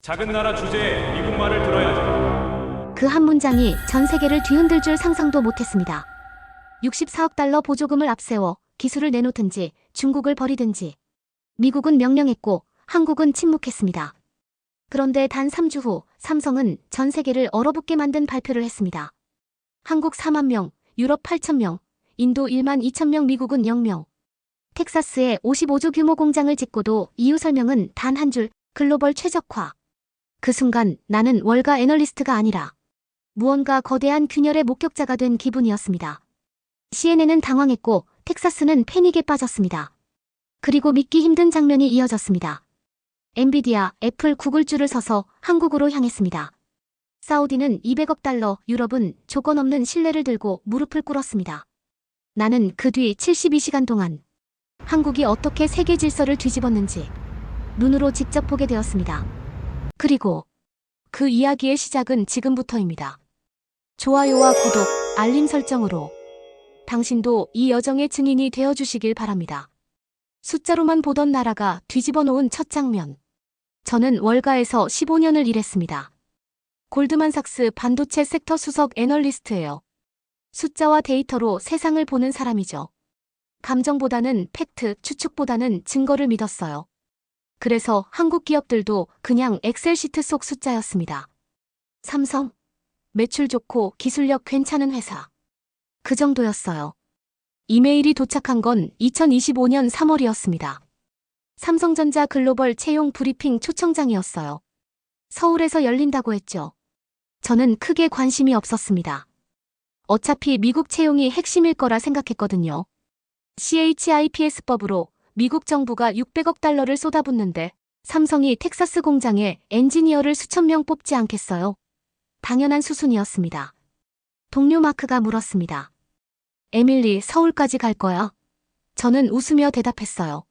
작은 나라 주제에 미국 말을 들어야지. 그 한 문장이 전 세계를 뒤흔들 줄 상상도 못했습니다. 64억 달러 보조금을 앞세워 기술을 내놓든지 중국을 버리든지 미국은 명령했고 한국은 침묵했습니다. 그런데 단 3주 후 삼성은 전 세계를 얼어붙게 만든 발표를 했습니다. 한국 4만 명, 유럽 8천 명, 인도 1만 2천 명, 미국은 0명. 텍사스에 55조 규모 공장을 짓고도 이유 설명은 단 한 줄, 글로벌 최적화. 그 순간 나는 월가 애널리스트가 아니라 무언가 거대한 균열의 목격자가 된 기분이었습니다. CNN은 당황했고 텍사스는 패닉에 빠졌습니다. 그리고 믿기 힘든 장면이 이어졌습니다. 엔비디아, 애플, 구글 줄을 서서 한국으로 향했습니다. 사우디는 200억 달러, 유럽은 조건 없는 신뢰를 들고 무릎을 꿇었습니다. 나는 그 뒤 72시간 동안 한국이 어떻게 세계 질서를 뒤집었는지 눈으로 직접 보게 되었습니다. 그리고 그 이야기의 시작은 지금부터입니다. 좋아요와 구독, 알림 설정으로 당신도 이 여정의 증인이 되어주시길 바랍니다. 숫자로만 보던 나라가 뒤집어 놓은 첫 장면. 저는 월가에서 15년을 일했습니다. 골드만삭스 반도체 섹터 수석 애널리스트예요. 숫자와 데이터로 세상을 보는 사람이죠. 감정보다는 팩트, 추측보다는 증거를 믿었어요. 그래서 한국 기업들도 그냥 엑셀시트 속 숫자였습니다. 삼성, 매출 좋고 기술력 괜찮은 회사. 그 정도였어요. 이메일이 도착한 건 2025년 3월이었습니다. 삼성전자 글로벌 채용 브리핑 초청장이었어요. 서울에서 열린다고 했죠. 저는 크게 관심이 없었습니다. 어차피 미국 채용이 핵심일 거라 생각했거든요. CHIPS법으로 미국 정부가 600억 달러를 쏟아붓는데 삼성이 텍사스 공장에 엔지니어를 수천 명 뽑지 않겠어요? 당연한 수순이었습니다. 동료 마크가 물었습니다. 에밀리, 서울까지 갈 거야? 저는 웃으며 대답했어요.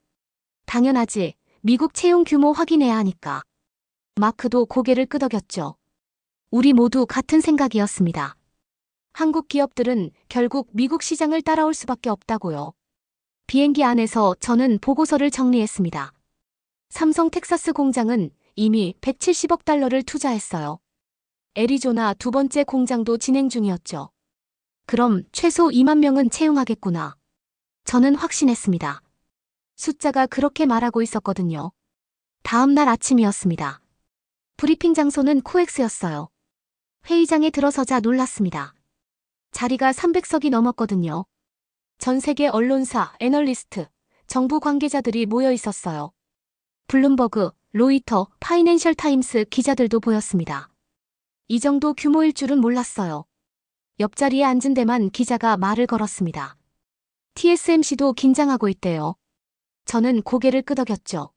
당연하지. 미국 채용 규모 확인해야 하니까. 마크도 고개를 끄덕였죠. 우리 모두 같은 생각이었습니다. 한국 기업들은 결국 미국 시장을 따라올 수밖에 없다고요. 비행기 안에서 저는 보고서를 정리했습니다. 삼성 텍사스 공장은 이미 170억 달러를 투자했어요. 애리조나 두 번째 공장도 진행 중이었죠. 그럼 최소 2만 명은 채용하겠구나. 저는 확신했습니다. 숫자가 그렇게 말하고 있었거든요. 다음 날 아침이었습니다. 브리핑 장소는 코엑스였어요. 회의장에 들어서자 놀랐습니다. 자리가 300석이 넘었거든요. 전 세계 언론사, 애널리스트, 정부 관계자들이 모여 있었어요. 블룸버그, 로이터, 파이낸셜 타임스 기자들도 보였습니다. 이 정도 규모일 줄은 몰랐어요. 옆자리에 앉은 데만 기자가 말을 걸었습니다. TSMC도 긴장하고 있대요. 저는 고개를 끄덕였죠.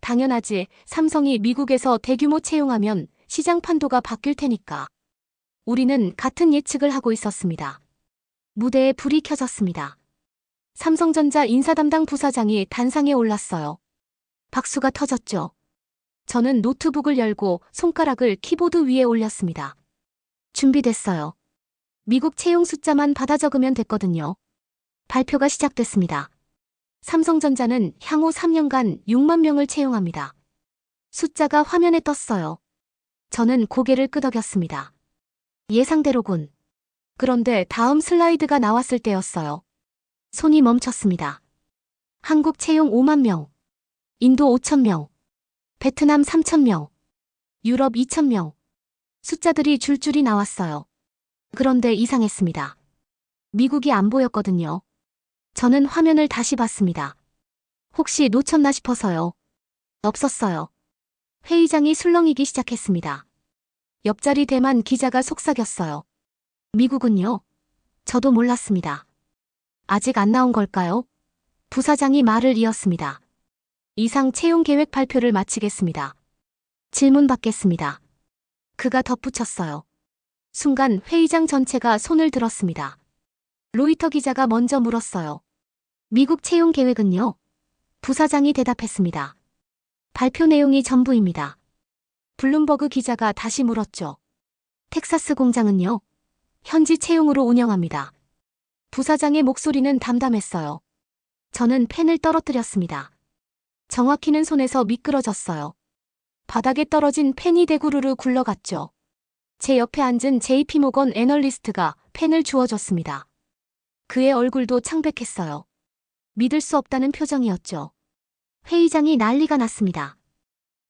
당연하지. 삼성이 미국에서 대규모 채용하면 시장 판도가 바뀔 테니까. 우리는 같은 예측을 하고 있었습니다. 무대에 불이 켜졌습니다. 삼성전자 인사담당 부사장이 단상에 올랐어요. 박수가 터졌죠. 저는 노트북을 열고 손가락을 키보드 위에 올렸습니다. 준비됐어요. 미국 채용 숫자만 받아 적으면 됐거든요. 발표가 시작됐습니다. 삼성전자는 향후 3년간 6만 명을 채용합니다. 숫자가 화면에 떴어요. 저는 고개를 끄덕였습니다. 예상대로군. 그런데 다음 슬라이드가 나왔을 때였어요. 손이 멈췄습니다. 한국 채용 5만 명, 인도 5천 명, 베트남 3천 명, 유럽 2천 명. 숫자들이 줄줄이 나왔어요. 그런데 이상했습니다. 미국이 안 보였거든요. 저는 화면을 다시 봤습니다. 혹시 놓쳤나 싶어서요. 없었어요. 회의장이 술렁이기 시작했습니다. 옆자리 대만 기자가 속삭였어요. 미국은요? 저도 몰랐습니다. 아직 안 나온 걸까요? 부사장이 말을 이었습니다. 이상 채용 계획 발표를 마치겠습니다. 질문 받겠습니다. 그가 덧붙였어요. 순간 회의장 전체가 손을 들었습니다. 로이터 기자가 먼저 물었어요. 미국 채용 계획은요? 부사장이 대답했습니다. 발표 내용이 전부입니다. 블룸버그 기자가 다시 물었죠. 텍사스 공장은요? 현지 채용으로 운영합니다. 부사장의 목소리는 담담했어요. 저는 펜을 떨어뜨렸습니다. 정확히는 손에서 미끄러졌어요. 바닥에 떨어진 펜이 대구르르 굴러갔죠. 제 옆에 앉은 JP 모건 애널리스트가 펜을 주워줬습니다. 그의 얼굴도 창백했어요. 믿을 수 없다는 표정이었죠. 회의장이 난리가 났습니다.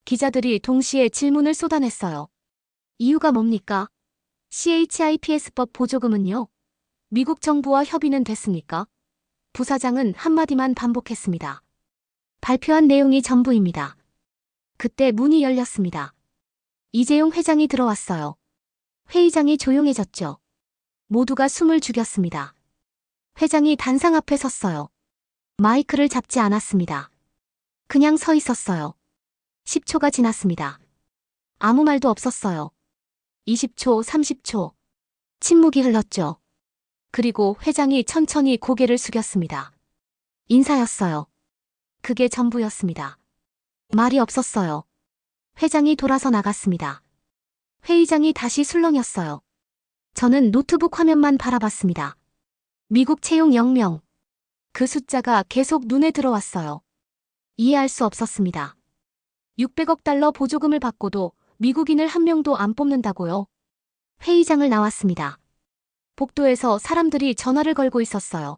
기자들이 동시에 질문을 쏟아냈어요. 이유가 뭡니까? CHIPS법 보조금은요? 미국 정부와 협의는 됐습니까? 부사장은 한마디만 반복했습니다. 발표한 내용이 전부입니다. 그때 문이 열렸습니다. 이재용 회장이 들어왔어요. 회의장이 조용해졌죠. 모두가 숨을 죽였습니다. 회장이 단상 앞에 섰어요. 마이크를 잡지 않았습니다. 그냥 서 있었어요. 10초가 지났습니다. 아무 말도 없었어요. 20초, 30초. 침묵이 흘렀죠. 그리고 회장이 천천히 고개를 숙였습니다. 인사였어요. 그게 전부였습니다. 말이 없었어요. 회장이 돌아서 나갔습니다. 회의장이 다시 술렁였어요. 저는 노트북 화면만 바라봤습니다. 미국 채용 0명. 그 숫자가 계속 눈에 들어왔어요. 이해할 수 없었습니다. 600억 달러 보조금을 받고도 미국인을 한 명도 안 뽑는다고요? 회의장을 나왔습니다. 복도에서 사람들이 전화를 걸고 있었어요.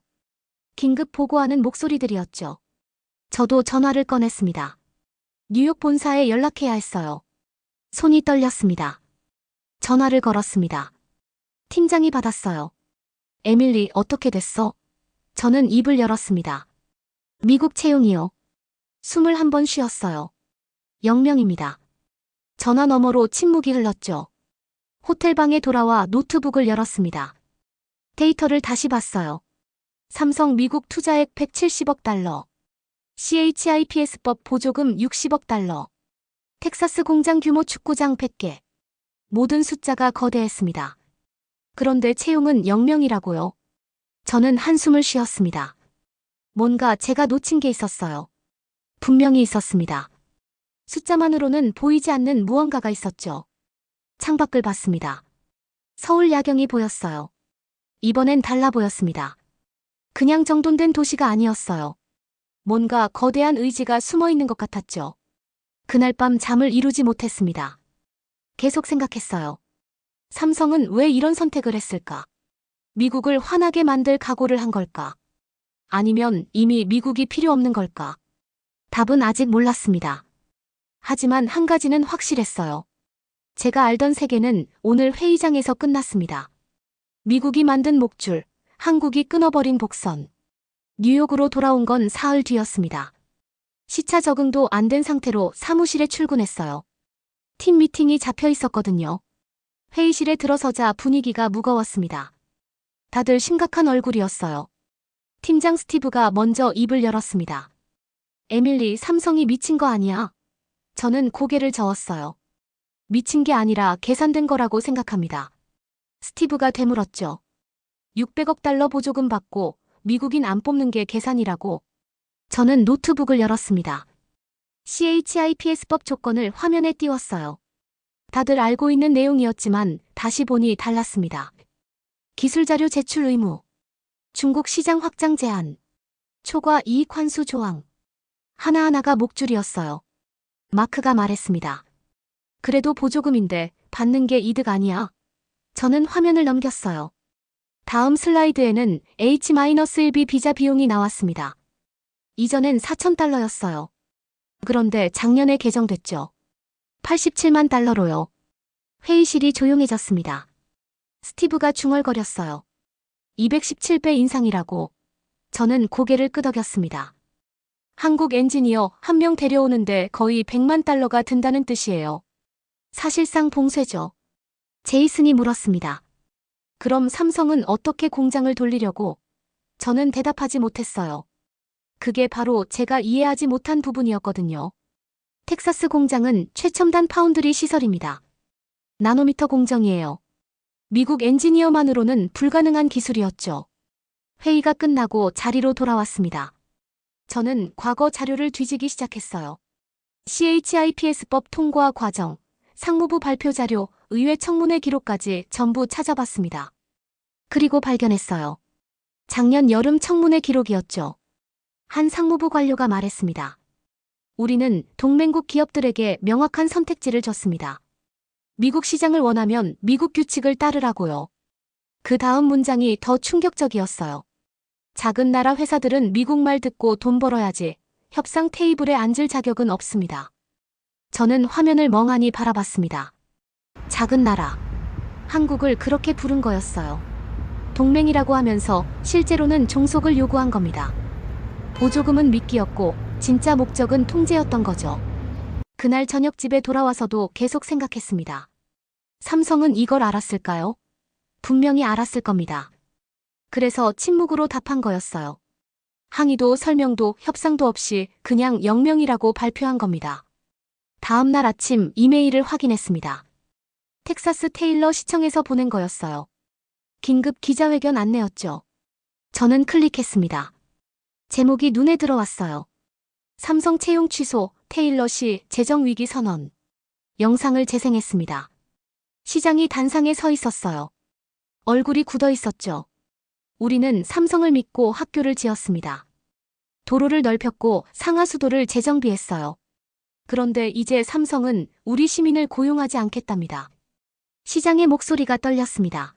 긴급 보고하는 목소리들이었죠. 저도 전화를 꺼냈습니다. 뉴욕 본사에 연락해야 했어요. 손이 떨렸습니다. 전화를 걸었습니다. 팀장이 받았어요. 에밀리, 어떻게 됐어? 저는 입을 열었습니다. 미국 채용이요. 21번 쉬었어요. 0명입니다. 전화 너머로 침묵이 흘렀죠. 호텔방에 돌아와 노트북을 열었습니다. 데이터를 다시 봤어요. 삼성 미국 투자액 170억 달러. CHIPS법 보조금 60억 달러. 텍사스 공장 규모 축구장 100개. 모든 숫자가 거대했습니다. 그런데 채용은 0명이라고요. 저는 한숨을 쉬었습니다. 뭔가 제가 놓친 게 있었어요. 분명히 있었습니다. 숫자만으로는 보이지 않는 무언가가 있었죠. 창밖을 봤습니다. 서울 야경이 보였어요. 이번엔 달라 보였습니다. 그냥 정돈된 도시가 아니었어요. 뭔가 거대한 의지가 숨어 있는 것 같았죠. 그날 밤 잠을 이루지 못했습니다. 계속 생각했어요. 삼성은 왜 이런 선택을 했을까? 미국을 화나게 만들 각오를 한 걸까? 아니면 이미 미국이 필요 없는 걸까? 답은 아직 몰랐습니다. 하지만 한 가지는 확실했어요. 제가 알던 세계는 오늘 회의장에서 끝났습니다. 미국이 만든 목줄, 한국이 끊어버린 복선. 뉴욕으로 돌아온 건 사흘 뒤였습니다. 시차 적응도 안 된 상태로 사무실에 출근했어요. 팀 미팅이 잡혀 있었거든요. 회의실에 들어서자 분위기가 무거웠습니다. 다들 심각한 얼굴이었어요. 팀장 스티브가 먼저 입을 열었습니다. 에밀리, 삼성이 미친 거 아니야? 저는 고개를 저었어요. 미친 게 아니라 계산된 거라고 생각합니다. 스티브가 되물었죠. 600억 달러 보조금 받고 미국인 안 뽑는 게 계산이라고. 저는 노트북을 열었습니다. CHIPS법 조건을 화면에 띄웠어요. 다들 알고 있는 내용이었지만 다시 보니 달랐습니다. 기술자료 제출 의무, 중국 시장 확장 제한, 초과 이익 환수 조항. 하나하나가 목줄이었어요. 마크가 말했습니다. 그래도 보조금인데 받는 게 이득 아니야. 저는 화면을 넘겼어요. 다음 슬라이드에는 H-1B 비자 비용이 나왔습니다. 이전엔 4,000달러였어요. 그런데 작년에 개정됐죠. 87만 달러로요. 회의실이 조용해졌습니다. 스티브가 중얼거렸어요. 217배 인상이라고. 저는 고개를 끄덕였습니다. 한국 엔지니어 한 명 데려오는데 거의 100만 달러가 든다는 뜻이에요. 사실상 봉쇄죠. 제이슨이 물었습니다. 그럼 삼성은 어떻게 공장을 돌리려고? 저는 대답하지 못했어요. 그게 바로 제가 이해하지 못한 부분이었거든요. 텍사스 공장은 최첨단 파운드리 시설입니다. 나노미터 공정이에요. 미국 엔지니어만으로는 불가능한 기술이었죠. 회의가 끝나고 자리로 돌아왔습니다. 저는 과거 자료를 뒤지기 시작했어요. CHIPS법 통과 과정, 상무부 발표 자료, 의회 청문회 기록까지 전부 찾아봤습니다. 그리고 발견했어요. 작년 여름 청문회 기록이었죠. 한 상무부 관료가 말했습니다. 우리는 동맹국 기업들에게 명확한 선택지를 줬습니다. 미국 시장을 원하면 미국 규칙을 따르라고요. 그 다음 문장이 더 충격적이었어요. 작은 나라 회사들은 미국 말 듣고 돈 벌어야지 협상 테이블에 앉을 자격은 없습니다. 저는 화면을 멍하니 바라봤습니다. 작은 나라. 한국을 그렇게 부른 거였어요. 동맹이라고 하면서 실제로는 종속을 요구한 겁니다. 보조금은 미끼였고 진짜 목적은 통제였던 거죠. 그날 저녁 집에 돌아와서도 계속 생각했습니다. 삼성은 이걸 알았을까요? 분명히 알았을 겁니다. 그래서 침묵으로 답한 거였어요. 항의도 설명도 협상도 없이 그냥 영명이라고 발표한 겁니다. 다음 날 아침 이메일을 확인했습니다. 텍사스 테일러 시청에서 보낸 거였어요. 긴급 기자회견 안내였죠. 저는 클릭했습니다. 제목이 눈에 들어왔어요. 삼성 채용 취소, 테일러 씨 재정위기 선언. 영상을 재생했습니다. 시장이 단상에 서 있었어요. 얼굴이 굳어 있었죠. 우리는 삼성을 믿고 학교를 지었습니다. 도로를 넓혔고 상하수도를 재정비했어요. 그런데 이제 삼성은 우리 시민을 고용하지 않겠답니다. 시장의 목소리가 떨렸습니다.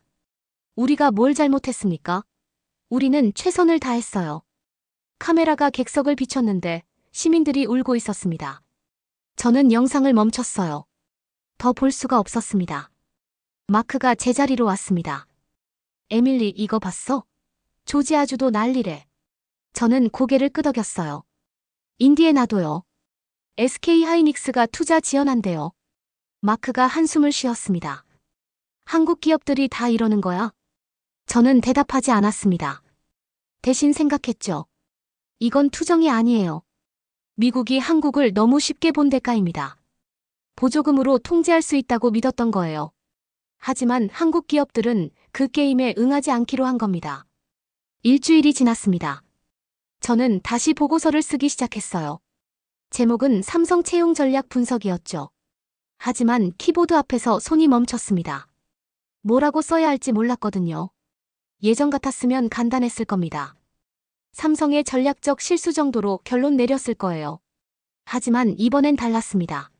우리가 뭘 잘못했습니까? 우리는 최선을 다했어요. 카메라가 객석을 비췄는데 시민들이 울고 있었습니다. 저는 영상을 멈췄어요. 더 볼 수가 없었습니다. 마크가 제자리로 왔습니다. 에밀리 이거 봤어? 조지아주도 난리래. 저는 고개를 끄덕였어요. 인디애나도요. SK 하이닉스가 투자 지원한대요. 마크가 한숨을 쉬었습니다. 한국 기업들이 다 이러는 거야? 저는 대답하지 않았습니다. 대신 생각했죠. 이건 투정이 아니에요. 미국이 한국을 너무 쉽게 본 대가입니다. 보조금으로 통제할 수 있다고 믿었던 거예요. 하지만 한국 기업들은 그 게임에 응하지 않기로 한 겁니다. 일주일이 지났습니다. 저는 다시 보고서를 쓰기 시작했어요. 제목은 삼성 채용 전략 분석이었죠. 하지만 키보드 앞에서 손이 멈췄습니다. 뭐라고 써야 할지 몰랐거든요. 예전 같았으면 간단했을 겁니다. 삼성의 전략적 실수 정도로 결론 내렸을 거예요. 하지만 이번엔 달랐습니다.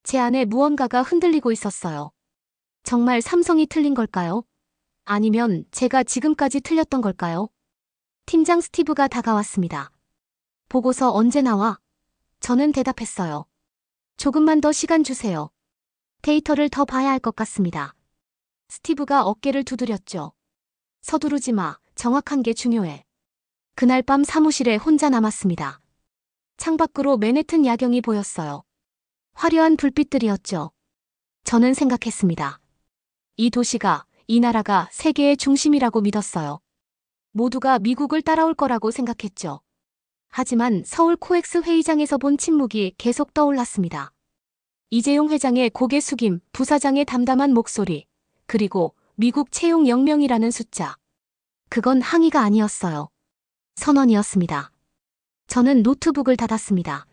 제 안에 무언가가 흔들리고 있었어요. 정말 삼성이 틀린 걸까요? 아니면 제가 지금까지 틀렸던 걸까요? 팀장 스티브가 다가왔습니다. 보고서 언제 나와? 저는 대답했어요. 조금만 더 시간 주세요. 데이터를 더 봐야 할 것 같습니다. 스티브가 어깨를 두드렸죠. 서두르지 마. 정확한 게 중요해. 그날 밤 사무실에 혼자 남았습니다. 창밖으로 맨해튼 야경이 보였어요. 화려한 불빛들이었죠. 저는 생각했습니다. 이 도시가, 이 나라가 세계의 중심이라고 믿었어요. 모두가 미국을 따라올 거라고 생각했죠. 하지만 서울 코엑스 회의장에서 본 침묵이 계속 떠올랐습니다. 이재용 회장의 고개 숙임, 부사장의 담담한 목소리, 그리고 미국 채용 0명이라는 숫자. 그건 항의가 아니었어요. 선언이었습니다. 저는 노트북을 닫았습니다.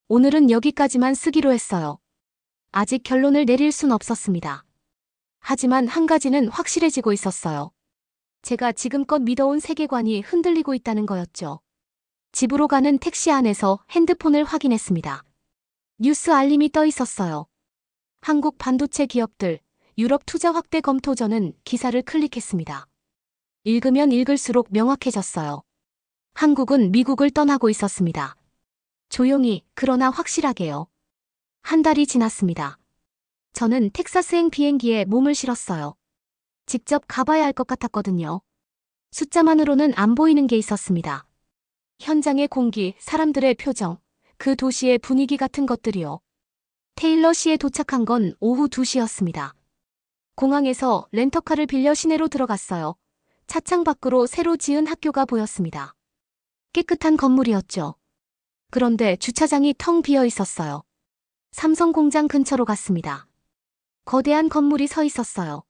오늘은 여기까지만 쓰기로 했어요. 아직 결론을 내릴 순 없었습니다. 하지만 한 가지는 확실해지고 있었어요. 제가 지금껏 믿어온 세계관이 흔들리고 있다는 거였죠. 집으로 가는 택시 안에서 핸드폰을 확인했습니다. 뉴스 알림이 떠 있었어요. 한국 반도체 기업들, 유럽 투자 확대 검토. 저는 기사를 클릭했습니다. 읽으면 읽을수록 명확해졌어요. 한국은 미국을 떠나고 있었습니다. 조용히, 그러나 확실하게요. 한 달이 지났습니다. 저는 텍사스행 비행기에 몸을 실었어요. 직접 가봐야 할 것 같았거든요. 숫자만으로는 안 보이는 게 있었습니다. 현장의 공기, 사람들의 표정, 그 도시의 분위기 같은 것들이요. 테일러 시에 도착한 건 오후 2시였습니다. 공항에서 렌터카를 빌려 시내로 들어갔어요. 차창 밖으로 새로 지은 학교가 보였습니다. 깨끗한 건물이었죠. 그런데 주차장이 텅 비어 있었어요. 삼성 공장 근처로 갔습니다. 거대한 건물이 서 있었어요.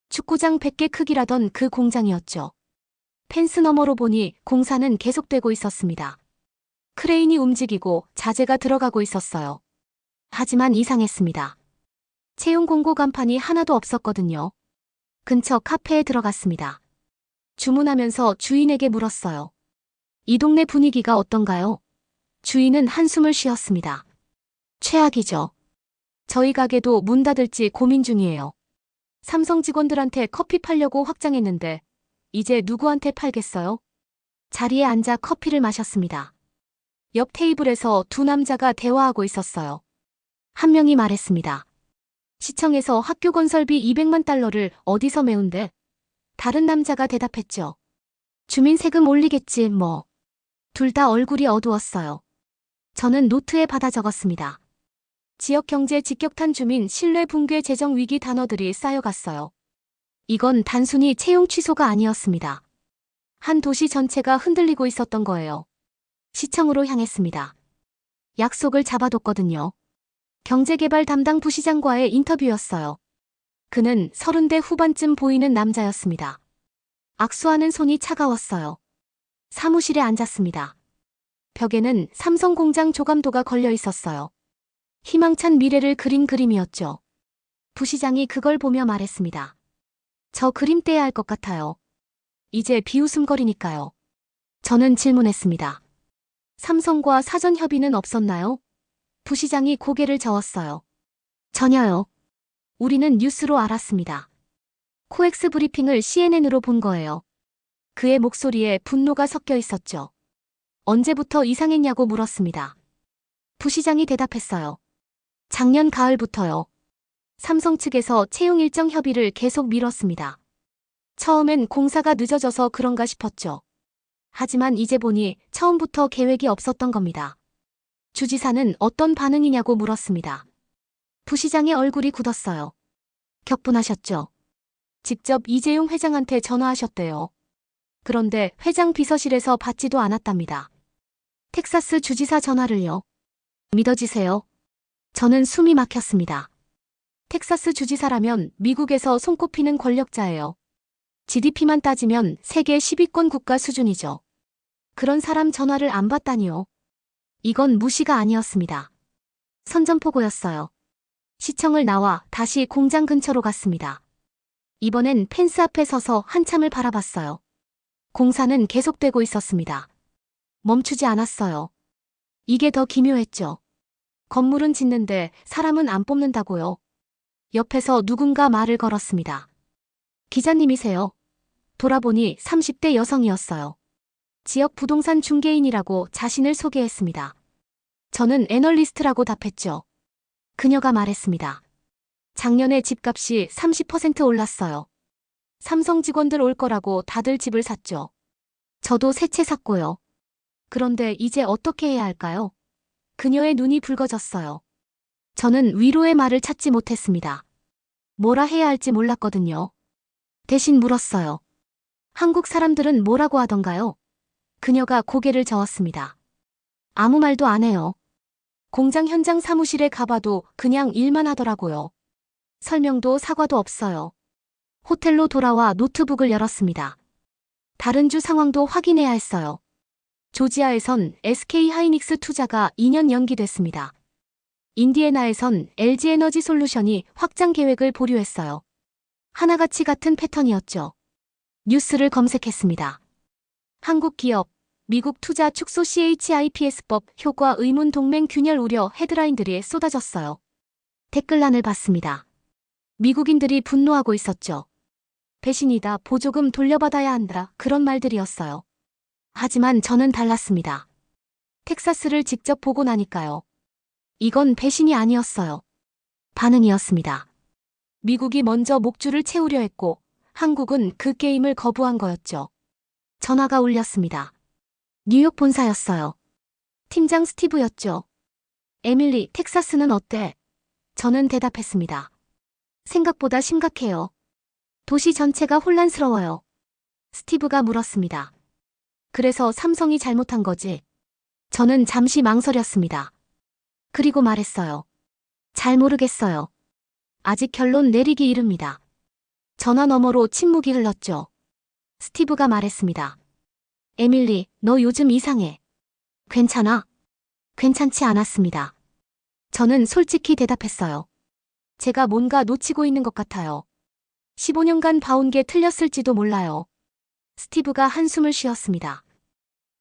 축구장 100개 크기라던 그 공장이었죠. 펜스 너머로 보니 공사는 계속되고 있었습니다. 크레인이 움직이고 자재가 들어가고 있었어요. 하지만 이상했습니다. 채용 공고 간판이 하나도 없었거든요. 근처 카페에 들어갔습니다. 주문하면서 주인에게 물었어요. 이 동네 분위기가 어떤가요? 주인은 한숨을 쉬었습니다. 최악이죠. 저희 가게도 문 닫을지 고민 중이에요. 삼성 직원들한테 커피 팔려고 확장했는데 이제 누구한테 팔겠어요? 자리에 앉아 커피를 마셨습니다. 옆 테이블에서 두 남자가 대화하고 있었어요. 한 명이 말했습니다. 시청에서 학교 건설비 200만 달러를 어디서 메운대? 다른 남자가 대답했죠. 주민 세금 올리겠지 뭐. 둘 다 얼굴이 어두웠어요. 저는 노트에 받아 적었습니다. 지역 경제 직격탄 주민 신뢰 붕괴 재정 위기 단어들이 쌓여갔어요. 이건 단순히 채용 취소가 아니었습니다. 한 도시 전체가 흔들리고 있었던 거예요. 시청으로 향했습니다. 약속을 잡아뒀거든요. 경제개발 담당 부시장과의 인터뷰였어요. 그는 30대 후반쯤 보이는 남자였습니다. 악수하는 손이 차가웠어요. 사무실에 앉았습니다. 벽에는 삼성 공장 조감도가 걸려 있었어요. 희망찬 미래를 그린 그림이었죠. 부시장이 그걸 보며 말했습니다. 저 그림 떼야 할 것 같아요. 이제 비웃음거리니까요. 저는 질문했습니다. 삼성과 사전 협의는 없었나요? 부시장이 고개를 저었어요. 전혀요. 우리는 뉴스로 알았습니다. 코엑스 브리핑을 CNN으로 본 거예요. 그의 목소리에 분노가 섞여 있었죠. 언제부터 이상했냐고 물었습니다. 부시장이 대답했어요. 작년 가을부터요. 삼성 측에서 채용 일정 협의를 계속 미뤘습니다. 처음엔 공사가 늦어져서 그런가 싶었죠. 하지만 이제 보니 처음부터 계획이 없었던 겁니다. 주지사는 어떤 반응이냐고 물었습니다. 부시장의 얼굴이 굳었어요. 격분하셨죠. 직접 이재용 회장한테 전화하셨대요. 그런데 회장 비서실에서 받지도 않았답니다. 텍사스 주지사 전화를요. 믿어지세요? 저는 숨이 막혔습니다. 텍사스 주지사라면 미국에서 손꼽히는 권력자예요. GDP만 따지면 세계 10위권 국가 수준이죠. 그런 사람 전화를 안 받다니요. 이건 무시가 아니었습니다. 선전포고였어요. 시청을 나와 다시 공장 근처로 갔습니다. 이번엔 펜스 앞에 서서 한참을 바라봤어요. 공사는 계속되고 있었습니다. 멈추지 않았어요. 이게 더 기묘했죠. 건물은 짓는데 사람은 안 뽑는다고요. 옆에서 누군가 말을 걸었습니다. 기자님이세요? 돌아보니 30대 여성이었어요. 지역 부동산 중개인이라고 자신을 소개했습니다. 저는 애널리스트라고 답했죠. 그녀가 말했습니다. 작년에 집값이 30% 올랐어요. 삼성 직원들 올 거라고 다들 집을 샀죠. 저도 새 채 샀고요. 그런데 이제 어떻게 해야 할까요? 그녀의 눈이 붉어졌어요. 저는 위로의 말을 찾지 못했습니다. 뭐라 해야 할지 몰랐거든요. 대신 물었어요. 한국 사람들은 뭐라고 하던가요? 그녀가 고개를 저었습니다. 아무 말도 안 해요. 공장 현장 사무실에 가봐도 그냥 일만 하더라고요. 설명도 사과도 없어요. 호텔로 돌아와 노트북을 열었습니다. 다른 주 상황도 확인해야 했어요. 조지아에선 SK 하이닉스 투자가 2년 연기됐습니다. 인디애나에선 LG 에너지 솔루션이 확장 계획을 보류했어요. 하나같이 같은 패턴이었죠. 뉴스를 검색했습니다. 한국 기업, 미국 투자 축소 CHIPS법 효과 의문 동맹 균열 우려 헤드라인들이 쏟아졌어요. 댓글란을 봤습니다. 미국인들이 분노하고 있었죠. 배신이다, 보조금 돌려받아야 한다, 그런 말들이었어요. 하지만 저는 달랐습니다. 텍사스를 직접 보고 나니까요. 이건 배신이 아니었어요. 반응이었습니다. 미국이 먼저 목줄을 채우려 했고 한국은 그 게임을 거부한 거였죠. 전화가 울렸습니다. 뉴욕 본사였어요. 팀장 스티브였죠. 에밀리, 텍사스는 어때? 저는 대답했습니다. 생각보다 심각해요. 도시 전체가 혼란스러워요. 스티브가 물었습니다. 그래서 삼성이 잘못한 거지? 저는 잠시 망설였습니다. 그리고 말했어요. 잘 모르겠어요. 아직 결론 내리기 이릅니다. 전화 너머로 침묵이 흘렀죠. 스티브가 말했습니다. 에밀리, 너 요즘 이상해. 괜찮아? 괜찮지 않았습니다. 저는 솔직히 대답했어요. 제가 뭔가 놓치고 있는 것 같아요. 15년간 봐온 게 틀렸을지도 몰라요. 스티브가 한숨을 쉬었습니다.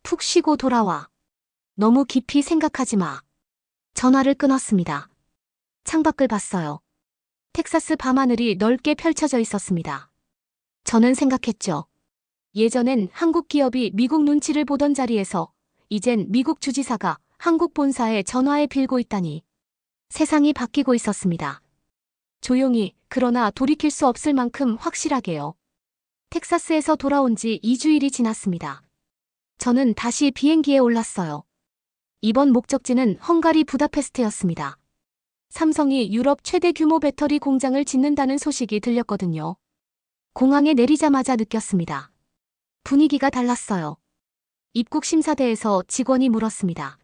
푹 쉬고 돌아와. 너무 깊이 생각하지 마. 전화를 끊었습니다. 창밖을 봤어요. 텍사스 밤하늘이 넓게 펼쳐져 있었습니다. 저는 생각했죠. 예전엔 한국 기업이 미국 눈치를 보던 자리에서 이젠 미국 주지사가 한국 본사에 전화해 빌고 있다니. 세상이 바뀌고 있었습니다. 조용히, 그러나 돌이킬 수 없을 만큼 확실하게요. 텍사스에서 돌아온 지 2주일이 지났습니다. 저는 다시 비행기에 올랐어요. 이번 목적지는 헝가리 부다페스트였습니다. 삼성이 유럽 최대 규모 배터리 공장을 짓는다는 소식이 들렸거든요. 공항에 내리자마자 느꼈습니다. 분위기가 달랐어요. 입국 심사대에서 직원이 물었습니다.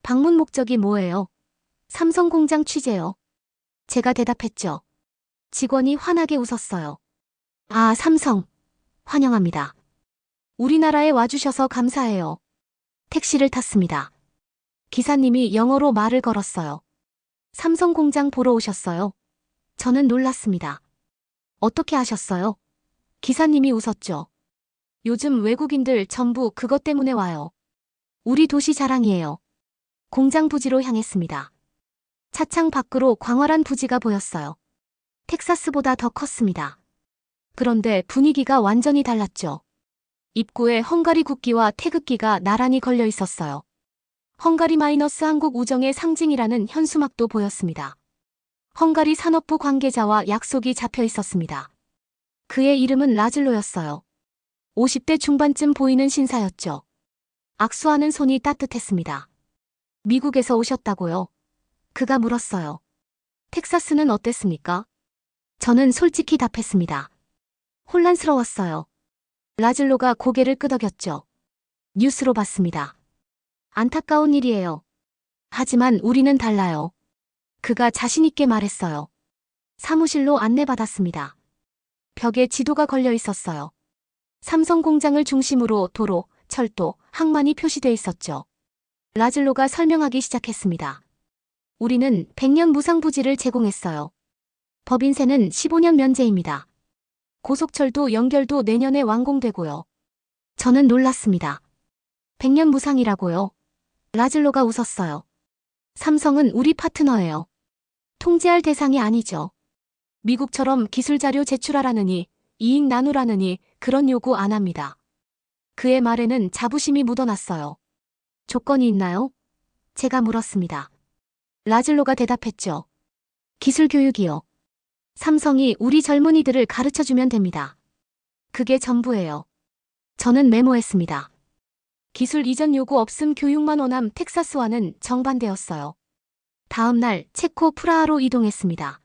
방문 목적이 뭐예요? 삼성 공장 취재요. 제가 대답했죠. 직원이 환하게 웃었어요. 아, 삼성. 환영합니다. 우리나라에 와주셔서 감사해요. 택시를 탔습니다. 기사님이 영어로 말을 걸었어요. 삼성 공장 보러 오셨어요? 저는 놀랐습니다. 어떻게 아셨어요? 기사님이 웃었죠. 요즘 외국인들 전부 그것 때문에 와요. 우리 도시 자랑이에요. 공장 부지로 향했습니다. 차창 밖으로 광활한 부지가 보였어요. 텍사스보다 더 컸습니다. 그런데 분위기가 완전히 달랐죠. 입구에 헝가리 국기와 태극기가 나란히 걸려 있었어요. 헝가리 마이너스 한국 우정의 상징이라는 현수막도 보였습니다. 헝가리 산업부 관계자와 약속이 잡혀 있었습니다. 그의 이름은 라즐로였어요. 50대 중반쯤 보이는 신사였죠. 악수하는 손이 따뜻했습니다. 미국에서 오셨다고요? 그가 물었어요. 텍사스는 어땠습니까? 저는 솔직히 답했습니다. 혼란스러웠어요. 라즐로가 고개를 끄덕였죠. 뉴스로 봤습니다. 안타까운 일이에요. 하지만 우리는 달라요. 그가 자신있게 말했어요. 사무실로 안내받았습니다. 벽에 지도가 걸려 있었어요. 삼성 공장을 중심으로 도로, 철도, 항만이 표시돼 있었죠. 라즐로가 설명하기 시작했습니다. 우리는 100년 무상 부지를 제공했어요. 법인세는 15년 면제입니다. 고속철도 연결도 내년에 완공되고요. 저는 놀랐습니다. 100년 무상이라고요? 라즐로가 웃었어요. 삼성은 우리 파트너예요. 통제할 대상이 아니죠. 미국처럼 기술 자료 제출하라느니, 이익 나누라느니 그런 요구 안 합니다. 그의 말에는 자부심이 묻어났어요. 조건이 있나요? 제가 물었습니다. 라즐로가 대답했죠. 기술 교육이요. 삼성이 우리 젊은이들을 가르쳐주면 됩니다. 그게 전부예요. 저는 메모했습니다. 기술 이전 요구 없음 교육만 원함. 텍사스와는 정반대였어요. 다음 날 체코 프라하로 이동했습니다.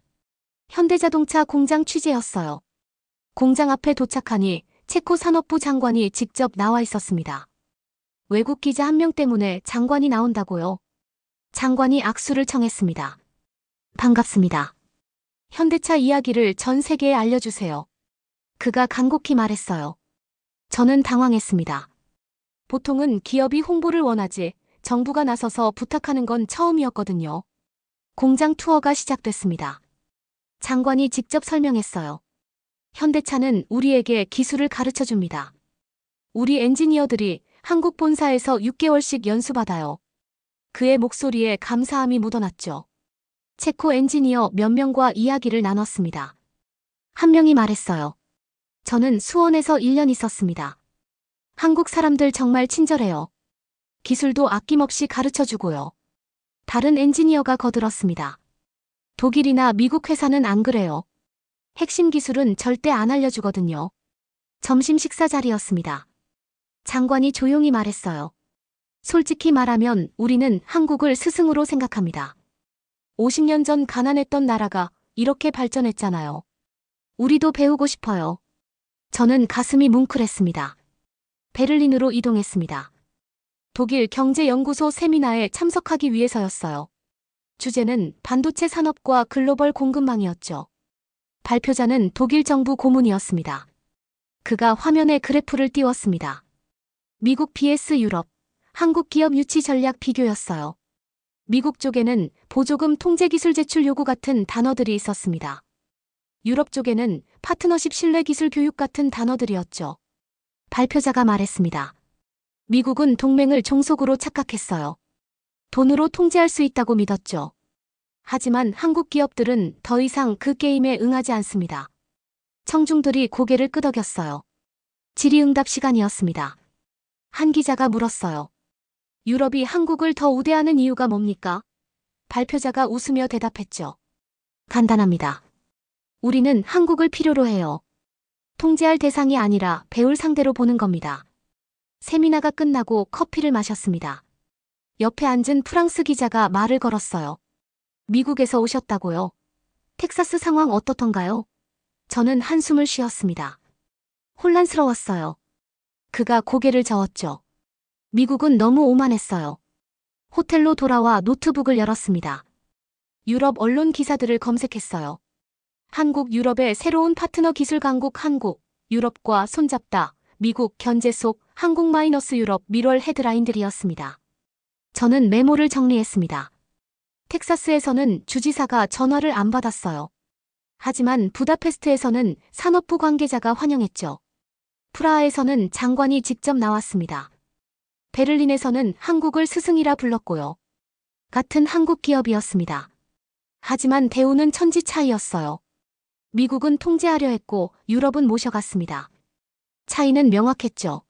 현대자동차 공장 취재였어요. 공장 앞에 도착하니 체코 산업부 장관이 직접 나와 있었습니다. 외국 기자 한 명 때문에 장관이 나온다고요? 장관이 악수를 청했습니다. 반갑습니다. 현대차 이야기를 전 세계에 알려주세요. 그가 간곡히 말했어요. 저는 당황했습니다. 보통은 기업이 홍보를 원하지 정부가 나서서 부탁하는 건 처음이었거든요. 공장 투어가 시작됐습니다. 장관이 직접 설명했어요. 현대차는 우리에게 기술을 가르쳐 줍니다. 우리 엔지니어들이 한국 본사에서 6개월씩 연수받아요. 그의 목소리에 감사함이 묻어났죠. 체코 엔지니어 몇 명과 이야기를 나눴습니다. 한 명이 말했어요. 저는 수원에서 1년 있었습니다. 한국 사람들 정말 친절해요. 기술도 아낌없이 가르쳐주고요. 다른 엔지니어가 거들었습니다. 독일이나 미국 회사는 안 그래요. 핵심 기술은 절대 안 알려주거든요. 점심 식사 자리였습니다. 장관이 조용히 말했어요. 솔직히 말하면 우리는 한국을 스승으로 생각합니다. 50년 전 가난했던 나라가 이렇게 발전했잖아요. 우리도 배우고 싶어요. 저는 가슴이 뭉클했습니다. 베를린으로 이동했습니다. 독일 경제연구소 세미나에 참석하기 위해서였어요. 주제는 반도체 산업과 글로벌 공급망이었죠. 발표자는 독일 정부 고문이었습니다. 그가 화면에 그래프를 띄웠습니다. 미국 vs 유럽, 한국 기업 유치 전략 비교였어요. 미국 쪽에는 보조금 통제 기술 제출 요구 같은 단어들이 있었습니다. 유럽 쪽에는 파트너십 신뢰 기술 교육 같은 단어들이었죠. 발표자가 말했습니다. 미국은 동맹을 종속으로 착각했어요. 돈으로 통제할 수 있다고 믿었죠. 하지만 한국 기업들은 더 이상 그 게임에 응하지 않습니다. 청중들이 고개를 끄덕였어요. 질의응답 시간이었습니다. 한 기자가 물었어요. 유럽이 한국을 더 우대하는 이유가 뭡니까? 발표자가 웃으며 대답했죠. 간단합니다. 우리는 한국을 필요로 해요. 통제할 대상이 아니라 배울 상대로 보는 겁니다. 세미나가 끝나고 커피를 마셨습니다. 옆에 앉은 프랑스 기자가 말을 걸었어요. 미국에서 오셨다고요? 텍사스 상황 어떻던가요? 저는 한숨을 쉬었습니다. 혼란스러웠어요. 그가 고개를 저었죠. 미국은 너무 오만했어요. 호텔로 돌아와 노트북을 열었습니다. 유럽 언론 기사들을 검색했어요. 한국 유럽의 새로운 파트너 기술 강국 한국, 유럽과 손잡다, 미국 견제 속 한국 마이너스 유럽 밀월 헤드라인들이었습니다. 저는 메모를 정리했습니다. 텍사스에서는 주지사가 전화를 안 받았어요. 하지만 부다페스트에서는 산업부 관계자가 환영했죠. 프라하에서는 장관이 직접 나왔습니다. 베를린에서는 한국을 스승이라 불렀고요. 같은 한국 기업이었습니다. 하지만 대우는 천지 차이였어요. 미국은 통제하려 했고 유럽은 모셔갔습니다. 차이는 명확했죠.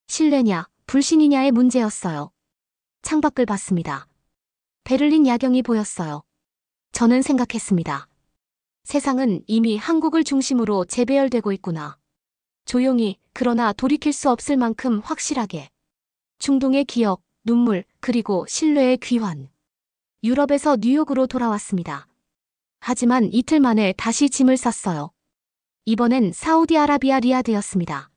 신뢰냐, 불신이냐의 문제였어요. 창밖을 봤습니다. 베를린 야경이 보였어요. 저는 생각했습니다. 세상은 이미 한국을 중심으로 재배열되고 있구나. 조용히, 그러나 돌이킬 수 없을 만큼 확실하게. 중동의 기억, 눈물, 그리고 신뢰의 귀환. 유럽에서 뉴욕으로 돌아왔습니다. 하지만 이틀 만에 다시 짐을 쌌어요. 이번엔 사우디아라비아 리야드였습니다.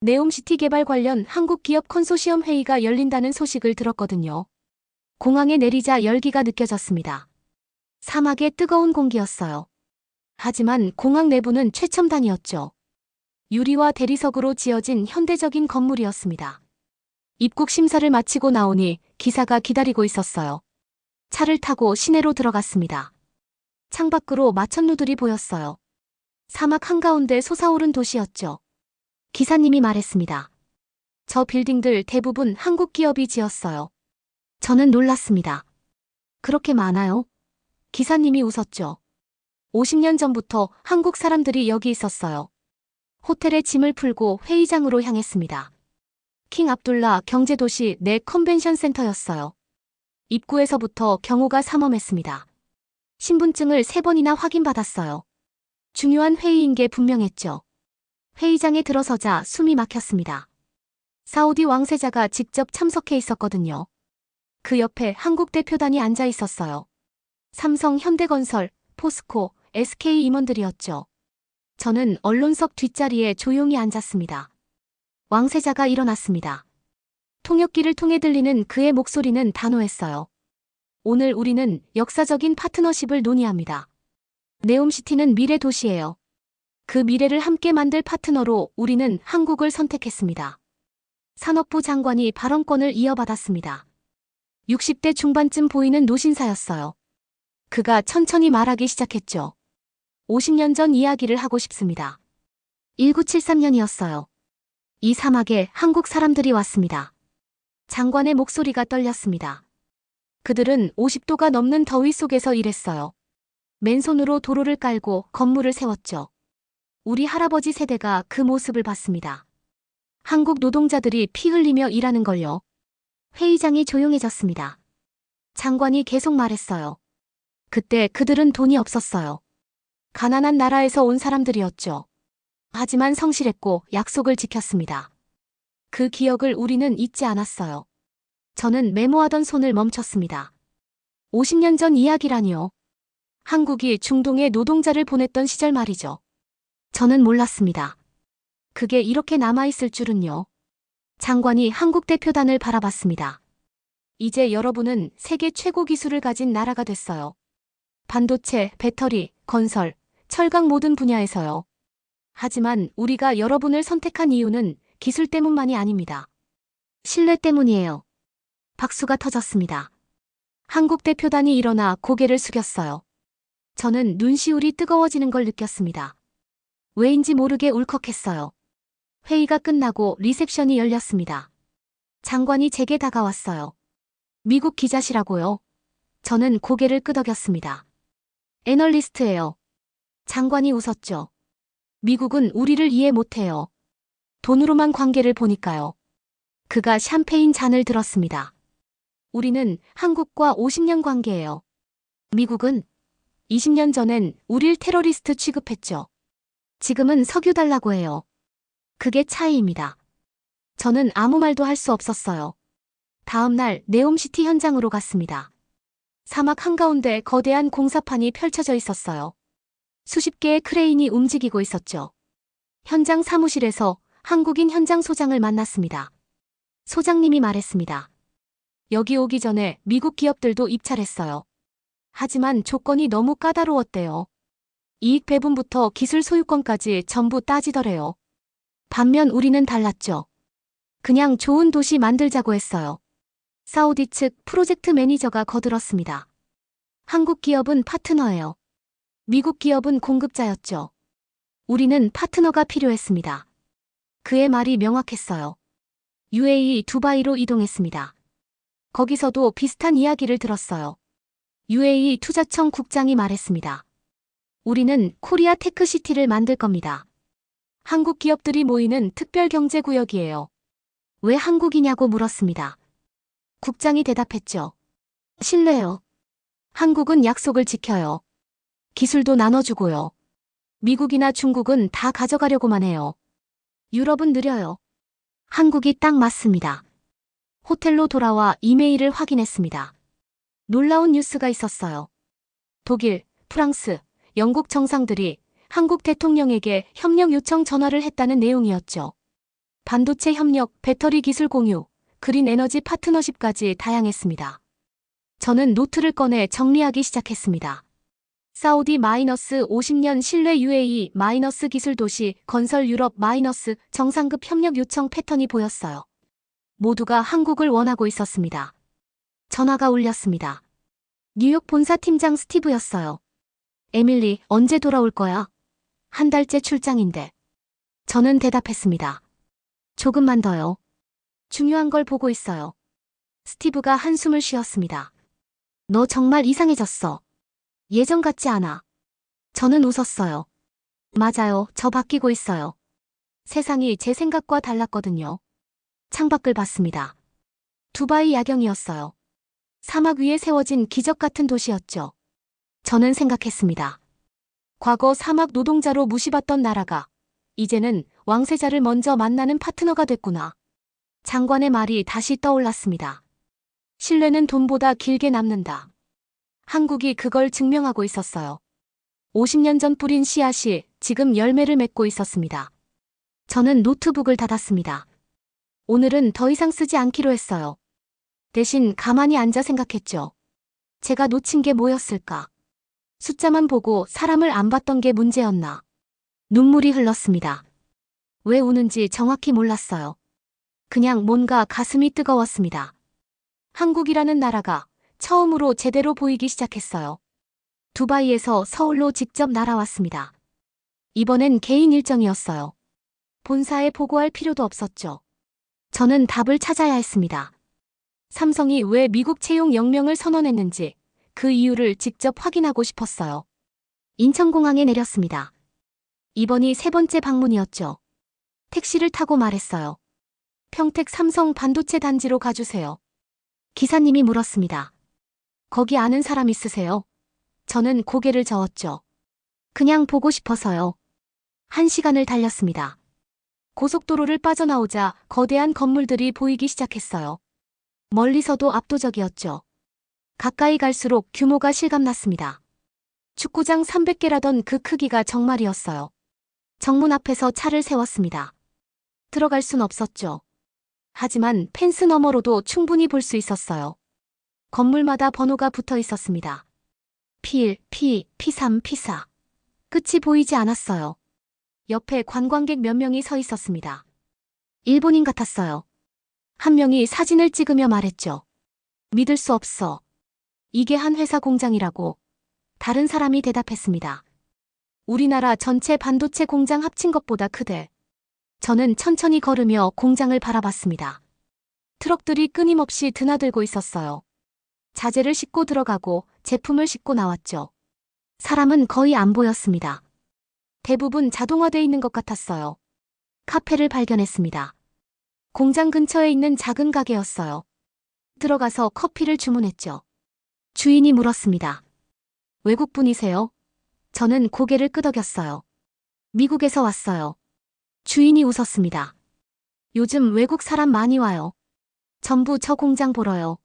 네옴시티 개발 관련 한국 기업 컨소시엄 회의가 열린다는 소식을 들었거든요. 공항에 내리자 열기가 느껴졌습니다. 사막의 뜨거운 공기였어요. 하지만 공항 내부는 최첨단이었죠. 유리와 대리석으로 지어진 현대적인 건물이었습니다. 입국 심사를 마치고 나오니 기사가 기다리고 있었어요. 차를 타고 시내로 들어갔습니다. 창밖으로 마천루들이 보였어요. 사막 한가운데 솟아오른 도시였죠. 기사님이 말했습니다. 저 빌딩들 대부분 한국 기업이 지었어요. 저는 놀랐습니다. 그렇게 많아요? 기사님이 웃었죠. 50년 전부터 한국 사람들이 여기 있었어요. 호텔에 짐을 풀고 회의장으로 향했습니다. 킹 압둘라 경제도시 내 컨벤션 센터였어요. 입구에서부터 경호가 삼엄했습니다. 신분증을 3번이나 확인받았어요. 중요한 회의인 게 분명했죠. 회의장에 들어서자 숨이 막혔습니다. 사우디 왕세자가 직접 참석해 있었거든요. 그 옆에 한국 대표단이 앉아 있었어요. 삼성, 현대건설, 포스코, SK 임원들이었죠. 저는 언론석 뒷자리에 조용히 앉았습니다. 왕세자가 일어났습니다. 통역기를 통해 들리는 그의 목소리는 단호했어요. 오늘 우리는 역사적인 파트너십을 논의합니다. 네옴시티는 미래 도시예요. 그 미래를 함께 만들 파트너로 우리는 한국을 선택했습니다. 산업부 장관이 발언권을 이어받았습니다. 60대 중반쯤 보이는 노신사였어요. 그가 천천히 말하기 시작했죠. 50년 전 이야기를 하고 싶습니다. 1973년이었어요. 이 사막에 한국 사람들이 왔습니다. 장관의 목소리가 떨렸습니다. 그들은 50도가 넘는 더위 속에서 일했어요. 맨손으로 도로를 깔고 건물을 세웠죠. 우리 할아버지 세대가 그 모습을 봤습니다. 한국 노동자들이 피 흘리며 일하는 걸요. 회의장이 조용해졌습니다. 장관이 계속 말했어요. 그때 그들은 돈이 없었어요. 가난한 나라에서 온 사람들이었죠. 하지만 성실했고 약속을 지켰습니다. 그 기억을 우리는 잊지 않았어요. 저는 메모하던 손을 멈췄습니다. 50년 전 이야기라니요. 한국이 중동에 노동자를 보냈던 시절 말이죠. 저는 몰랐습니다. 그게 이렇게 남아있을 줄은요. 장관이 한국 대표단을 바라봤습니다. 이제 여러분은 세계 최고 기술을 가진 나라가 됐어요. 반도체, 배터리, 건설, 철강 모든 분야에서요. 하지만 우리가 여러분을 선택한 이유는 기술 때문만이 아닙니다. 신뢰 때문이에요. 박수가 터졌습니다. 한국 대표단이 일어나 고개를 숙였어요. 저는 눈시울이 뜨거워지는 걸 느꼈습니다. 왜인지 모르게 울컥했어요. 회의가 끝나고 리셉션이 열렸습니다. 장관이 제게 다가왔어요. 미국 기자시라고요? 저는 고개를 끄덕였습니다. 애널리스트예요. 장관이 웃었죠. 미국은 우리를 이해 못해요. 돈으로만 관계를 보니까요. 그가 샴페인 잔을 들었습니다. 우리는 한국과 50년 관계예요. 미국은 20년 전엔 우릴 테러리스트 취급했죠. 지금은 석유 달라고 해요. 그게 차이입니다. 저는 아무 말도 할 수 없었어요. 다음 날 네옴시티 현장으로 갔습니다. 사막 한가운데 거대한 공사판이 펼쳐져 있었어요. 수십 개의 크레인이 움직이고 있었죠. 현장 사무실에서 한국인 현장 소장을 만났습니다. 소장님이 말했습니다. 여기 오기 전에 미국 기업들도 입찰했어요. 하지만 조건이 너무 까다로웠대요. 이익 배분부터 기술 소유권까지 전부 따지더래요. 반면 우리는 달랐죠. 그냥 좋은 도시 만들자고 했어요. 사우디 측 프로젝트 매니저가 거들었습니다. 한국 기업은 파트너예요. 미국 기업은 공급자였죠. 우리는 파트너가 필요했습니다. 그의 말이 명확했어요. UAE 두바이로 이동했습니다. 거기서도 비슷한 이야기를 들었어요. UAE 투자청 국장이 말했습니다. 우리는 코리아 테크시티를 만들 겁니다. 한국 기업들이 모이는 특별경제구역이에요. 왜 한국이냐고 물었습니다. 국장이 대답했죠. 신뢰요. 한국은 약속을 지켜요. 기술도 나눠주고요. 미국이나 중국은 다 가져가려고만 해요. 유럽은 느려요. 한국이 딱 맞습니다. 호텔로 돌아와 이메일을 확인했습니다. 놀라운 뉴스가 있었어요. 독일, 프랑스, 영국 정상들이 한국 대통령에게 협력 요청 전화를 했다는 내용이었죠. 반도체 협력, 배터리 기술 공유, 그린 에너지 파트너십까지 다양했습니다. 저는 노트를 꺼내 정리하기 시작했습니다. 사우디 -50년 신뢰 UAE 기술 도시 건설 유럽 정상급 협력 요청 패턴이 보였어요. 모두가 한국을 원하고 있었습니다. 전화가 울렸습니다. 뉴욕 본사 팀장 스티브였어요. 에밀리, 언제 돌아올 거야? 한 달째 출장인데. 저는 대답했습니다. 조금만 더요. 중요한 걸 보고 있어요. 스티브가 한숨을 쉬었습니다. 너 정말 이상해졌어. 예전 같지 않아. 저는 웃었어요. 맞아요, 저 바뀌고 있어요. 세상이 제 생각과 달랐거든요. 창밖을 봤습니다. 두바이 야경이었어요. 사막 위에 세워진 기적 같은 도시였죠. 저는 생각했습니다. 과거 사막 노동자로 무시받던 나라가 이제는 왕세자를 먼저 만나는 파트너가 됐구나. 장관의 말이 다시 떠올랐습니다. 신뢰는 돈보다 길게 남는다. 한국이 그걸 증명하고 있었어요. 50년 전 뿌린 씨앗이 지금 열매를 맺고 있었습니다. 저는 노트북을 닫았습니다. 오늘은 더 이상 쓰지 않기로 했어요. 대신 가만히 앉아 생각했죠. 제가 놓친 게 뭐였을까? 숫자만 보고 사람을 안 봤던 게 문제였나? 눈물이 흘렀습니다. 왜 우는지 정확히 몰랐어요. 그냥 뭔가 가슴이 뜨거웠습니다. 한국이라는 나라가 처음으로 제대로 보이기 시작했어요. 두바이에서 서울로 직접 날아왔습니다. 이번엔 개인 일정이었어요. 본사에 보고할 필요도 없었죠. 저는 답을 찾아야 했습니다. 삼성이 왜 미국 채용 영명을 선언했는지 그 이유를 직접 확인하고 싶었어요. 인천공항에 내렸습니다. 이번이 세 번째 방문이었죠. 택시를 타고 말했어요. 평택 삼성 반도체 단지로 가주세요. 기사님이 물었습니다. 거기 아는 사람 있으세요? 저는 고개를 저었죠. 그냥 보고 싶어서요. 1시간을 달렸습니다. 고속도로를 빠져나오자 거대한 건물들이 보이기 시작했어요. 멀리서도 압도적이었죠. 가까이 갈수록 규모가 실감났습니다. 축구장 300개라던 그 크기가 정말이었어요. 정문 앞에서 차를 세웠습니다. 들어갈 순 없었죠. 하지만 펜스 너머로도 충분히 볼 수 있었어요. 건물마다 번호가 붙어 있었습니다. P1, P, P3, P4. 끝이 보이지 않았어요. 옆에 관광객 몇 명이 서 있었습니다. 일본인 같았어요. 한 명이 사진을 찍으며 말했죠. 믿을 수 없어. 이게 한 회사 공장이라고. 다른 사람이 대답했습니다. 우리나라 전체 반도체 공장 합친 것보다 크대. 저는 천천히 걸으며 공장을 바라봤습니다. 트럭들이 끊임없이 드나들고 있었어요. 자재를 싣고 들어가고 제품을 싣고 나왔죠. 사람은 거의 안 보였습니다. 대부분 자동화돼 있는 것 같았어요. 카페를 발견했습니다. 공장 근처에 있는 작은 가게였어요. 들어가서 커피를 주문했죠. 주인이 물었습니다. 외국분이세요? 저는 고개를 끄덕였어요. 미국에서 왔어요. 주인이 웃었습니다. 요즘 외국 사람 많이 와요. 전부 저 공장 보러요.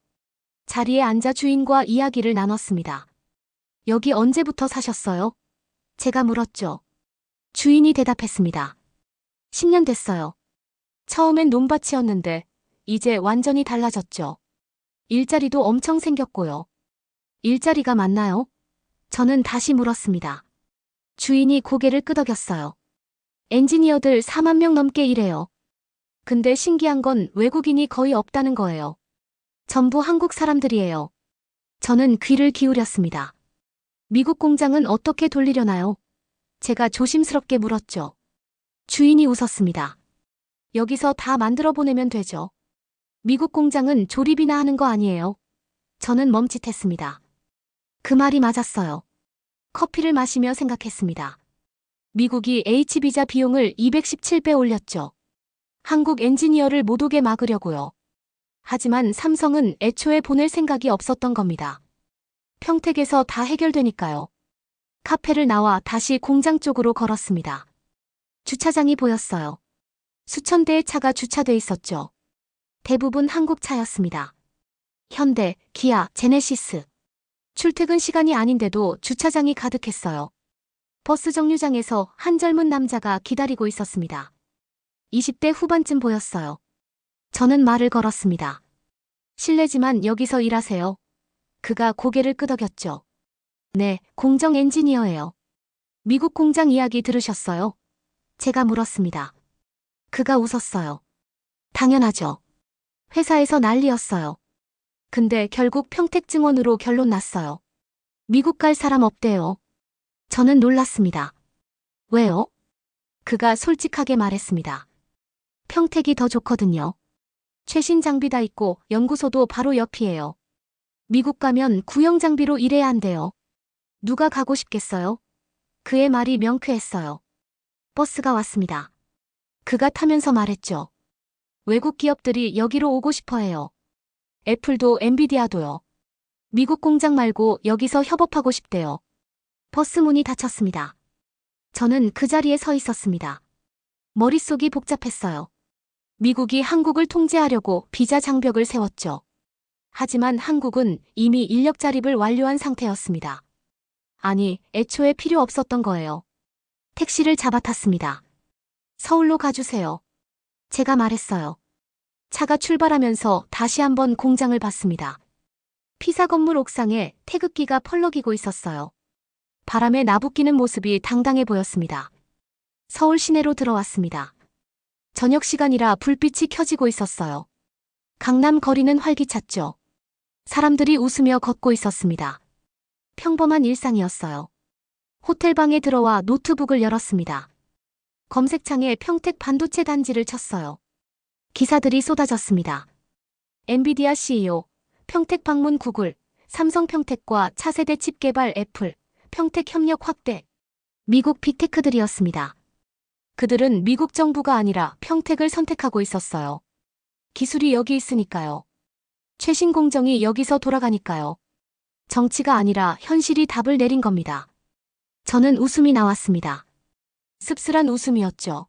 자리에 앉아 주인과 이야기를 나눴습니다. 여기 언제부터 사셨어요? 제가 물었죠. 주인이 대답했습니다. 10년 됐어요. 처음엔 논밭이었는데 이제 완전히 달라졌죠. 일자리도 엄청 생겼고요. 일자리가 많나요? 저는 다시 물었습니다. 주인이 고개를 끄덕였어요. 엔지니어들 4만 명 넘게 일해요. 근데 신기한 건 외국인이 거의 없다는 거예요. 전부 한국 사람들이에요. 저는 귀를 기울였습니다. 미국 공장은 어떻게 돌리려나요? 제가 조심스럽게 물었죠. 주인이 웃었습니다. 여기서 다 만들어 보내면 되죠. 미국 공장은 조립이나 하는 거 아니에요. 저는 멈칫했습니다. 그 말이 맞았어요. 커피를 마시며 생각했습니다. 미국이 H비자 비용을 217배 올렸죠. 한국 엔지니어를 못 오게 막으려고요. 하지만 삼성은 애초에 보낼 생각이 없었던 겁니다. 평택에서 다 해결되니까요. 카페를 나와 다시 공장 쪽으로 걸었습니다. 주차장이 보였어요. 수천 대의 차가 주차돼 있었죠. 대부분 한국 차였습니다. 현대, 기아, 제네시스. 출퇴근 시간이 아닌데도 주차장이 가득했어요. 버스 정류장에서 한 젊은 남자가 기다리고 있었습니다. 20대 후반쯤 보였어요. 저는 말을 걸었습니다. 실례지만 여기서 일하세요? 그가 고개를 끄덕였죠. 네, 공정 엔지니어예요. 미국 공장 이야기 들으셨어요? 제가 물었습니다. 그가 웃었어요. 당연하죠. 회사에서 난리였어요. 근데 결국 평택 증원으로 결론 났어요. 미국 갈 사람 없대요. 저는 놀랐습니다. 왜요? 그가 솔직하게 말했습니다. 평택이 더 좋거든요. 최신 장비 다 있고 연구소도 바로 옆이에요. 미국 가면 구형 장비로 일해야 한대요. 누가 가고 싶겠어요? 그의 말이 명쾌했어요. 버스가 왔습니다. 그가 타면서 말했죠. 외국 기업들이 여기로 오고 싶어 해요. 애플도 엔비디아도요. 미국 공장 말고 여기서 협업하고 싶대요. 버스 문이 닫혔습니다. 저는 그 자리에 서 있었습니다. 머릿속이 복잡했어요. 미국이 한국을 통제하려고 비자 장벽을 세웠죠. 하지만 한국은 이미 인력 자립을 완료한 상태였습니다. 아니, 애초에 필요 없었던 거예요. 택시를 잡아탔습니다. 서울로 가주세요. 제가 말했어요. 차가 출발하면서 다시 한번 공장을 봤습니다. 피사 건물 옥상에 태극기가 펄럭이고 있었어요. 바람에 나부끼는 모습이 당당해 보였습니다. 서울 시내로 들어왔습니다. 저녁 시간이라 불빛이 켜지고 있었어요. 강남 거리는 활기찼죠. 사람들이 웃으며 걷고 있었습니다. 평범한 일상이었어요. 호텔방에 들어와 노트북을 열었습니다. 검색창에 평택 반도체 단지를 쳤어요. 기사들이 쏟아졌습니다. 엔비디아 CEO, 평택 방문 구글, 삼성 평택과 차세대 칩 개발 애플, 평택 협력 확대. 미국 빅테크들이었습니다. 그들은 미국 정부가 아니라 평택을 선택하고 있었어요. 기술이 여기 있으니까요. 최신 공정이 여기서 돌아가니까요. 정치가 아니라 현실이 답을 내린 겁니다. 저는 웃음이 나왔습니다. 씁쓸한 웃음이었죠.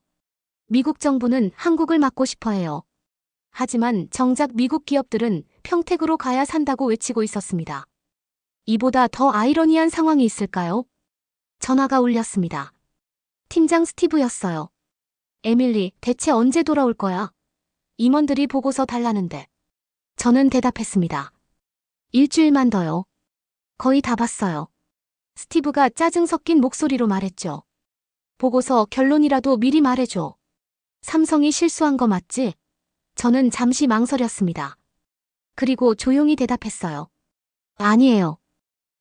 미국 정부는 한국을 막고 싶어 해요. 하지만 정작 미국 기업들은 평택으로 가야 산다고 외치고 있었습니다. 이보다 더 아이러니한 상황이 있을까요? 전화가 울렸습니다. 팀장 스티브였어요. 에밀리, 대체 언제 돌아올 거야? 임원들이 보고서 달라는데. 저는 대답했습니다. 일주일만 더요. 거의 다 봤어요. 스티브가 짜증 섞인 목소리로 말했죠. 보고서 결론이라도 미리 말해줘. 삼성이 실수한 거 맞지? 저는 잠시 망설였습니다. 그리고 조용히 대답했어요. 아니에요.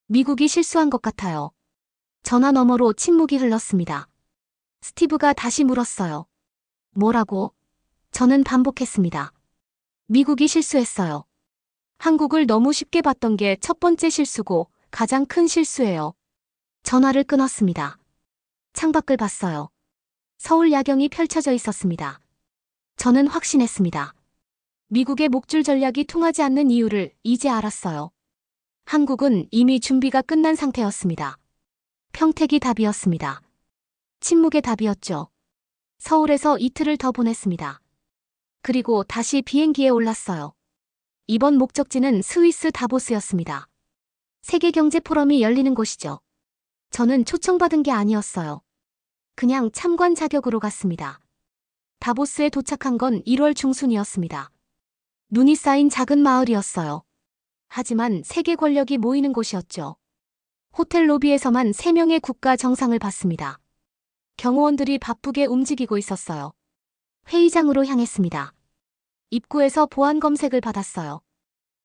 미국이 실수한 것 같아요. 전화 너머로 침묵이 흘렀습니다. 스티브가 다시 물었어요. 뭐라고? 저는 반복했습니다. 미국이 실수했어요. 한국을 너무 쉽게 봤던 게 첫 번째 실수고 가장 큰 실수예요. 전화를 끊었습니다. 창밖을 봤어요. 서울 야경이 펼쳐져 있었습니다. 저는 확신했습니다. 미국의 목줄 전략이 통하지 않는 이유를 이제 알았어요. 한국은 이미 준비가 끝난 상태였습니다. 평택이 답이었습니다. 침묵의 답이었죠. 서울에서 이틀을 더 보냈습니다. 그리고 다시 비행기에 올랐어요. 이번 목적지는 스위스 다보스였습니다. 세계경제포럼이 열리는 곳이죠. 저는 초청받은 게 아니었어요. 그냥 참관 자격으로 갔습니다. 다보스에 도착한 건 1월 중순이었습니다. 눈이 쌓인 작은 마을이었어요. 하지만 세계 권력이 모이는 곳이었죠. 호텔 로비에서만 3명의 국가 정상을 봤습니다. 경호원들이 바쁘게 움직이고 있었어요. 회의장으로 향했습니다. 입구에서 보안 검색을 받았어요.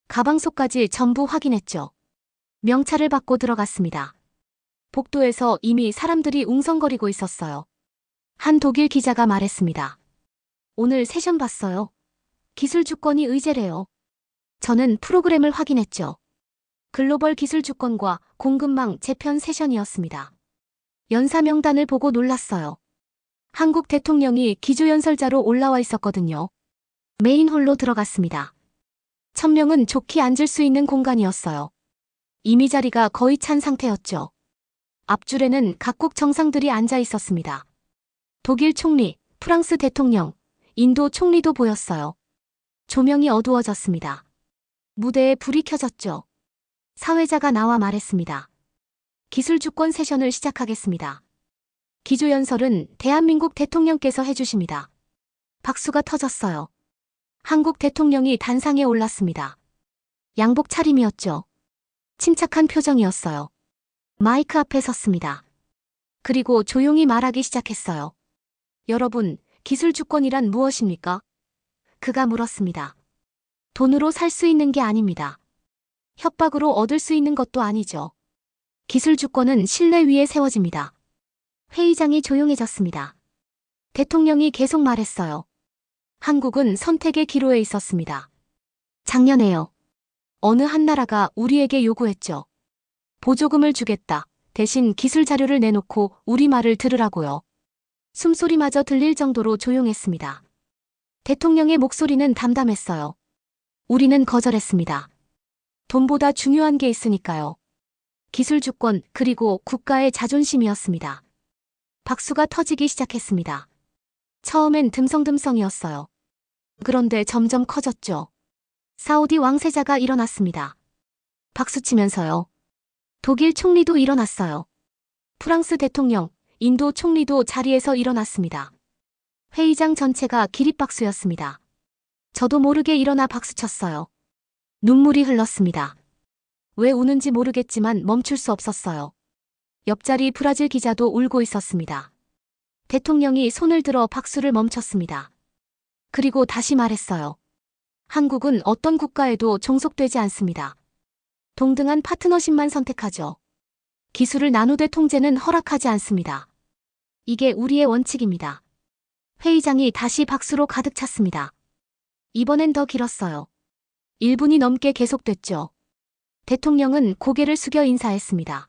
가방 속까지 전부 확인했죠. 명찰을 받고 들어갔습니다. 복도에서 이미 사람들이 웅성거리고 있었어요. 한 독일 기자가 말했습니다. 오늘 세션 봤어요. 기술 주권이 의제래요. 저는 프로그램을 확인했죠. 글로벌 기술 주권과 공급망 재편 세션이었습니다. 연사 명단을 보고 놀랐어요. 한국 대통령이 기조연설자로 올라와 있었거든요. 메인홀로 들어갔습니다. 1000명은 좋게 앉을 수 있는 공간이었어요. 이미 자리가 거의 찬 상태였죠. 앞줄에는 각국 정상들이 앉아 있었습니다. 독일 총리, 프랑스 대통령, 인도 총리도 보였어요. 조명이 어두워졌습니다. 무대에 불이 켜졌죠. 사회자가 나와 말했습니다. 기술주권 세션을 시작하겠습니다. 기조연설은 대한민국 대통령께서 해주십니다. 박수가 터졌어요. 한국 대통령이 단상에 올랐습니다. 양복 차림이었죠. 침착한 표정이었어요. 마이크 앞에 섰습니다. 그리고 조용히 말하기 시작했어요. 여러분, 기술주권이란 무엇입니까? 그가 물었습니다. 돈으로 살 수 있는 게 아닙니다. 협박으로 얻을 수 있는 것도 아니죠. 기술주권은 신뢰 위에 세워집니다. 회의장이 조용해졌습니다. 대통령이 계속 말했어요. 한국은 선택의 기로에 있었습니다. 작년에요. 어느 한 나라가 우리에게 요구했죠. 보조금을 주겠다. 대신 기술 자료를 내놓고 우리 말을 들으라고요. 숨소리마저 들릴 정도로 조용했습니다. 대통령의 목소리는 담담했어요. 우리는 거절했습니다. 돈보다 중요한 게 있으니까요. 기술 주권 그리고 국가의 자존심이었습니다. 박수가 터지기 시작했습니다. 처음엔 듬성듬성이었어요. 그런데 점점 커졌죠. 사우디 왕세자가 일어났습니다. 박수치면서요. 독일 총리도 일어났어요. 프랑스 대통령, 인도 총리도 자리에서 일어났습니다. 회의장 전체가 기립박수였습니다. 저도 모르게 일어나 박수쳤어요. 눈물이 흘렀습니다. 왜 우는지 모르겠지만 멈출 수 없었어요. 옆자리 브라질 기자도 울고 있었습니다. 대통령이 손을 들어 박수를 멈췄습니다. 그리고 다시 말했어요. 한국은 어떤 국가에도 종속되지 않습니다. 동등한 파트너십만 선택하죠. 기술을 나누되 통제는 허락하지 않습니다. 이게 우리의 원칙입니다. 회의장이 다시 박수로 가득 찼습니다. 이번엔 더 길었어요. 1분이 넘게 계속됐죠. 대통령은 고개를 숙여 인사했습니다.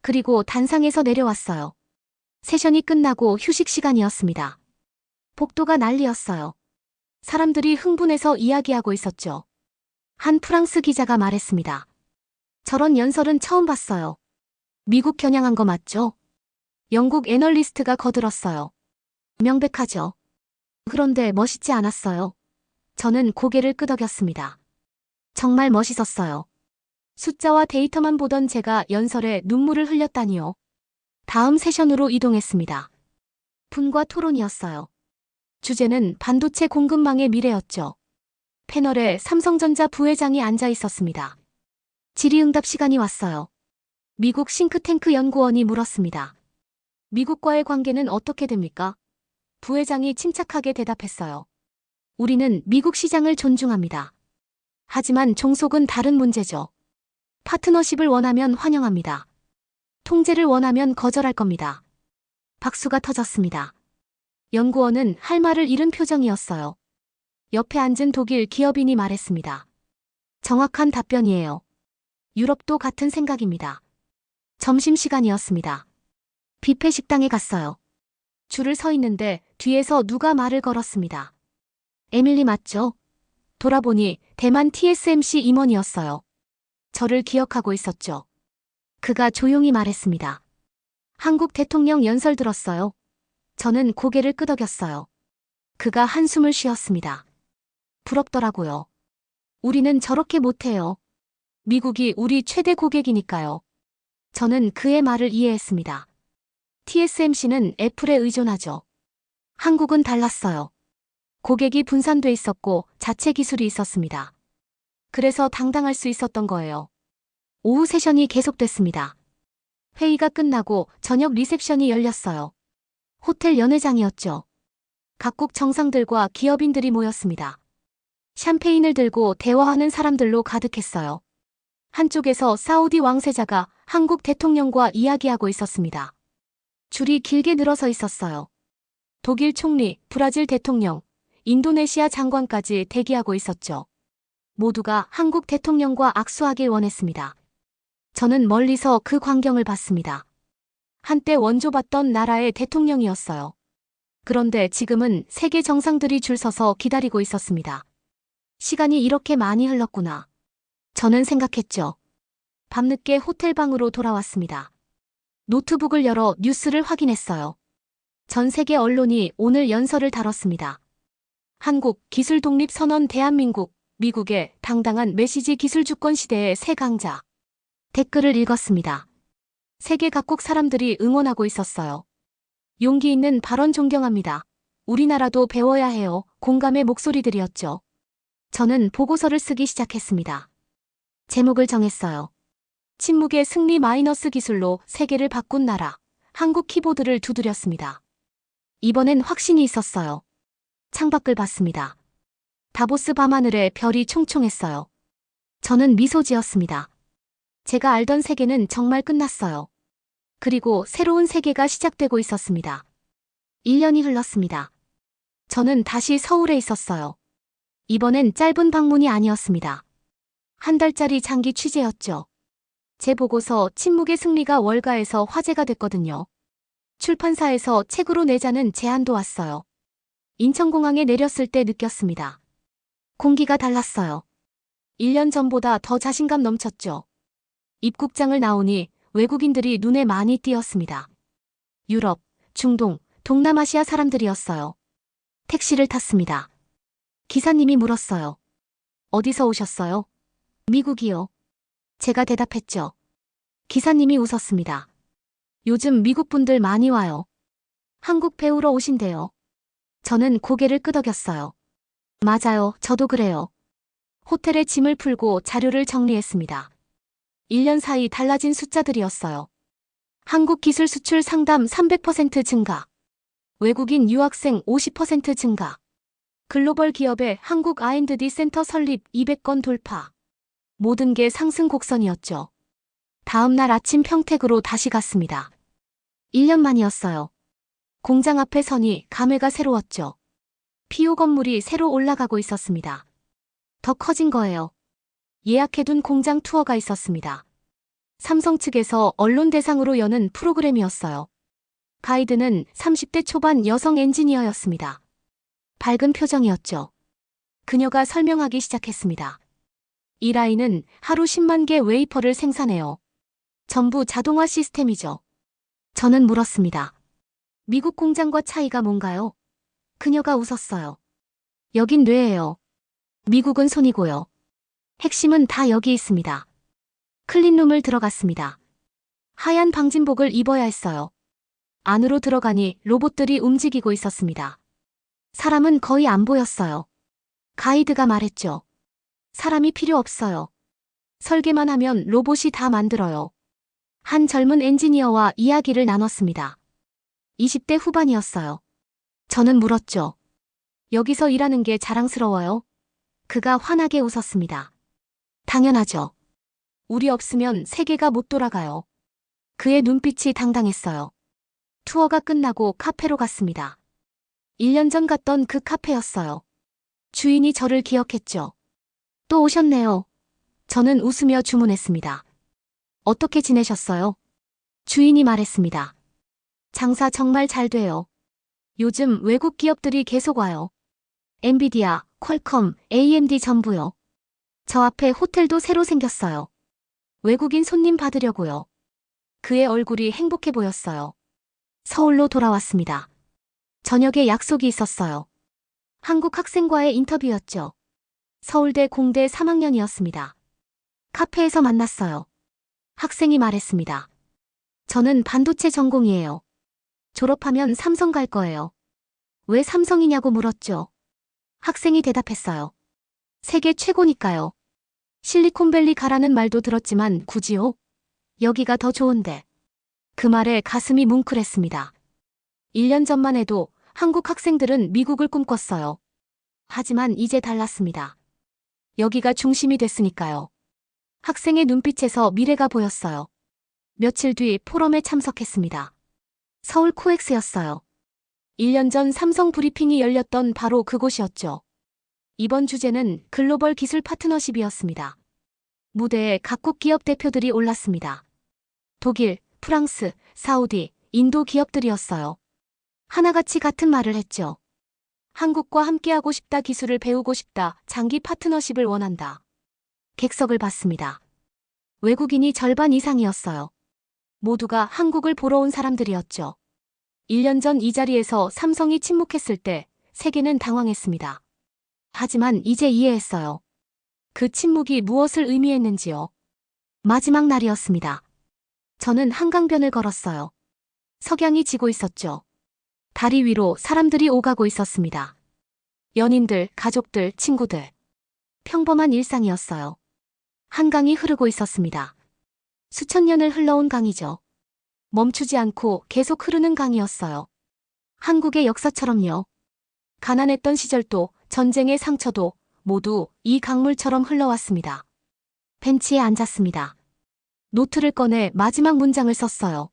그리고 단상에서 내려왔어요. 세션이 끝나고 휴식 시간이었습니다. 복도가 난리였어요. 사람들이 흥분해서 이야기하고 있었죠. 한 프랑스 기자가 말했습니다. 저런 연설은 처음 봤어요. 미국 겨냥한 거 맞죠? 영국 애널리스트가 거들었어요. 명백하죠. 그런데 멋있지 않았어요. 저는 고개를 끄덕였습니다. 정말 멋있었어요. 숫자와 데이터만 보던 제가 연설에 눈물을 흘렸다니요. 다음 세션으로 이동했습니다. 분과 토론이었어요. 주제는 반도체 공급망의 미래였죠. 패널에 삼성전자 부회장이 앉아 있었습니다. 질의응답 시간이 왔어요. 미국 싱크탱크 연구원이 물었습니다. 미국과의 관계는 어떻게 됩니까? 부회장이 침착하게 대답했어요. 우리는 미국 시장을 존중합니다. 하지만 종속은 다른 문제죠. 파트너십을 원하면 환영합니다. 통제를 원하면 거절할 겁니다. 박수가 터졌습니다. 연구원은 할 말을 잃은 표정이었어요. 옆에 앉은 독일 기업인이 말했습니다. 정확한 답변이에요. 유럽도 같은 생각입니다. 점심시간이었습니다. 뷔페 식당에 갔어요. 줄을 서 있는데 뒤에서 누가 말을 걸었습니다. 에밀리 맞죠? 돌아보니 대만 TSMC 임원이었어요. 저를 기억하고 있었죠. 그가 조용히 말했습니다. 한국 대통령 연설 들었어요. 저는 고개를 끄덕였어요. 그가 한숨을 쉬었습니다. 부럽더라고요. 우리는 저렇게 못해요. 미국이 우리 최대 고객이니까요. 저는 그의 말을 이해했습니다. TSMC는 애플에 의존하죠. 한국은 달랐어요. 고객이 분산돼 있었고 자체 기술이 있었습니다. 그래서 당당할 수 있었던 거예요. 오후 세션이 계속됐습니다. 회의가 끝나고 저녁 리셉션이 열렸어요. 호텔 연회장이었죠. 각국 정상들과 기업인들이 모였습니다. 샴페인을 들고 대화하는 사람들로 가득했어요. 한쪽에서 사우디 왕세자가 한국 대통령과 이야기하고 있었습니다. 줄이 길게 늘어서 있었어요. 독일 총리, 브라질 대통령, 인도네시아 장관까지 대기하고 있었죠. 모두가 한국 대통령과 악수하길 원했습니다. 저는 멀리서 그 광경을 봤습니다. 한때 원조받던 나라의 대통령이었어요. 그런데 지금은 세계 정상들이 줄 서서 기다리고 있었습니다. 시간이 이렇게 많이 흘렀구나. 저는 생각했죠. 밤늦게 호텔방으로 돌아왔습니다. 노트북을 열어 뉴스를 확인했어요. 전 세계 언론이 오늘 연설을 다뤘습니다. 한국 기술 독립 선언 대한민국, 미국의 당당한 메시지 기술 주권 시대의 새 강자. 댓글을 읽었습니다. 세계 각국 사람들이 응원하고 있었어요. 용기 있는 발언 존경합니다. 우리나라도 배워야 해요. 공감의 목소리들이었죠. 저는 보고서를 쓰기 시작했습니다. 제목을 정했어요. 침묵의 승리 마이너스 기술로 세계를 바꾼 나라. 한국 키보드를 두드렸습니다. 이번엔 확신이 있었어요. 창밖을 봤습니다. 다보스 밤하늘에 별이 총총했어요. 저는 미소 지었습니다. 제가 알던 세계는 정말 끝났어요. 그리고 새로운 세계가 시작되고 있었습니다. 1년이 흘렀습니다. 저는 다시 서울에 있었어요. 이번엔 짧은 방문이 아니었습니다. 한 달짜리 장기 취재였죠. 제 보고서 침묵의 승리가 월가에서 화제가 됐거든요. 출판사에서 책으로 내자는 제안도 왔어요. 인천공항에 내렸을 때 느꼈습니다. 공기가 달랐어요. 1년 전보다 더 자신감 넘쳤죠. 입국장을 나오니 외국인들이 눈에 많이 띄었습니다. 유럽, 중동, 동남아시아 사람들이었어요. 택시를 탔습니다. 기사님이 물었어요. 어디서 오셨어요? 미국이요. 제가 대답했죠. 기사님이 웃었습니다. 요즘 미국 분들 많이 와요. 한국 배우러 오신대요. 저는 고개를 끄덕였어요. 맞아요, 저도 그래요. 호텔에 짐을 풀고 자료를 정리했습니다. 1년 사이 달라진 숫자들이었어요. 한국 기술 수출 상담 300% 증가. 외국인 유학생 50% 증가. 글로벌 기업의 한국 R&D 센터 설립 200건 돌파. 모든 게 상승 곡선이었죠. 다음 날 아침 평택으로 다시 갔습니다. 1년 만이었어요. 공장 앞에 서니 감회가 새로웠죠. 피오 건물이 새로 올라가고 있었습니다. 더 커진 거예요. 예약해둔 공장 투어가 있었습니다. 삼성 측에서 언론 대상으로 여는 프로그램이었어요. 가이드는 30대 초반 여성 엔지니어였습니다. 밝은 표정이었죠. 그녀가 설명하기 시작했습니다. 이 라인은 하루 10만 개 웨이퍼를 생산해요. 전부 자동화 시스템이죠. 저는 물었습니다. 미국 공장과 차이가 뭔가요? 그녀가 웃었어요. 여긴 뇌예요. 미국은 손이고요. 핵심은 다 여기 있습니다. 클린룸을 들어갔습니다. 하얀 방진복을 입어야 했어요. 안으로 들어가니 로봇들이 움직이고 있었습니다. 사람은 거의 안 보였어요. 가이드가 말했죠. 사람이 필요 없어요. 설계만 하면 로봇이 다 만들어요. 한 젊은 엔지니어와 이야기를 나눴습니다. 20대 후반이었어요. 저는 물었죠. 여기서 일하는 게 자랑스러워요? 그가 환하게 웃었습니다. 당연하죠. 우리 없으면 세계가 못 돌아가요. 그의 눈빛이 당당했어요. 투어가 끝나고 카페로 갔습니다. 1년 전 갔던 그 카페였어요. 주인이 저를 기억했죠. 또 오셨네요. 저는 웃으며 주문했습니다. 어떻게 지내셨어요? 주인이 말했습니다. 장사 정말 잘 돼요. 요즘 외국 기업들이 계속 와요. 엔비디아, 퀄컴, AMD 전부요. 저 앞에 호텔도 새로 생겼어요. 외국인 손님 받으려고요. 그의 얼굴이 행복해 보였어요. 서울로 돌아왔습니다. 저녁에 약속이 있었어요. 한국 학생과의 인터뷰였죠. 서울대 공대 3학년이었습니다. 카페에서 만났어요. 학생이 말했습니다. 저는 반도체 전공이에요. 졸업하면 삼성 갈 거예요. 왜 삼성이냐고 물었죠. 학생이 대답했어요. 세계 최고니까요. 실리콘밸리 가라는 말도 들었지만 굳이요? 여기가 더 좋은데. 그 말에 가슴이 뭉클했습니다. 1년 전만 해도 한국 학생들은 미국을 꿈꿨어요. 하지만 이제 달랐습니다. 여기가 중심이 됐으니까요. 학생의 눈빛에서 미래가 보였어요. 며칠 뒤 포럼에 참석했습니다. 서울 코엑스였어요. 1년 전 삼성 브리핑이 열렸던 바로 그곳이었죠. 이번 주제는 글로벌 기술 파트너십이었습니다. 무대에 각국 기업 대표들이 올랐습니다. 독일, 프랑스, 사우디, 인도 기업들이었어요. 하나같이 같은 말을 했죠. 한국과 함께하고 싶다, 기술을 배우고 싶다, 장기 파트너십을 원한다. 객석을 봤습니다. 외국인이 절반 이상이었어요. 모두가 한국을 보러 온 사람들이었죠. 1년 전 이 자리에서 삼성이 침묵했을 때 세계는 당황했습니다. 하지만 이제 이해했어요. 그 침묵이 무엇을 의미했는지요. 마지막 날이었습니다. 저는 한강변을 걸었어요. 석양이 지고 있었죠. 다리 위로 사람들이 오가고 있었습니다. 연인들, 가족들, 친구들. 평범한 일상이었어요. 한강이 흐르고 있었습니다. 수천 년을 흘러온 강이죠. 멈추지 않고 계속 흐르는 강이었어요. 한국의 역사처럼요. 가난했던 시절도 전쟁의 상처도 모두 이 강물처럼 흘러왔습니다. 벤치에 앉았습니다. 노트를 꺼내 마지막 문장을 썼어요.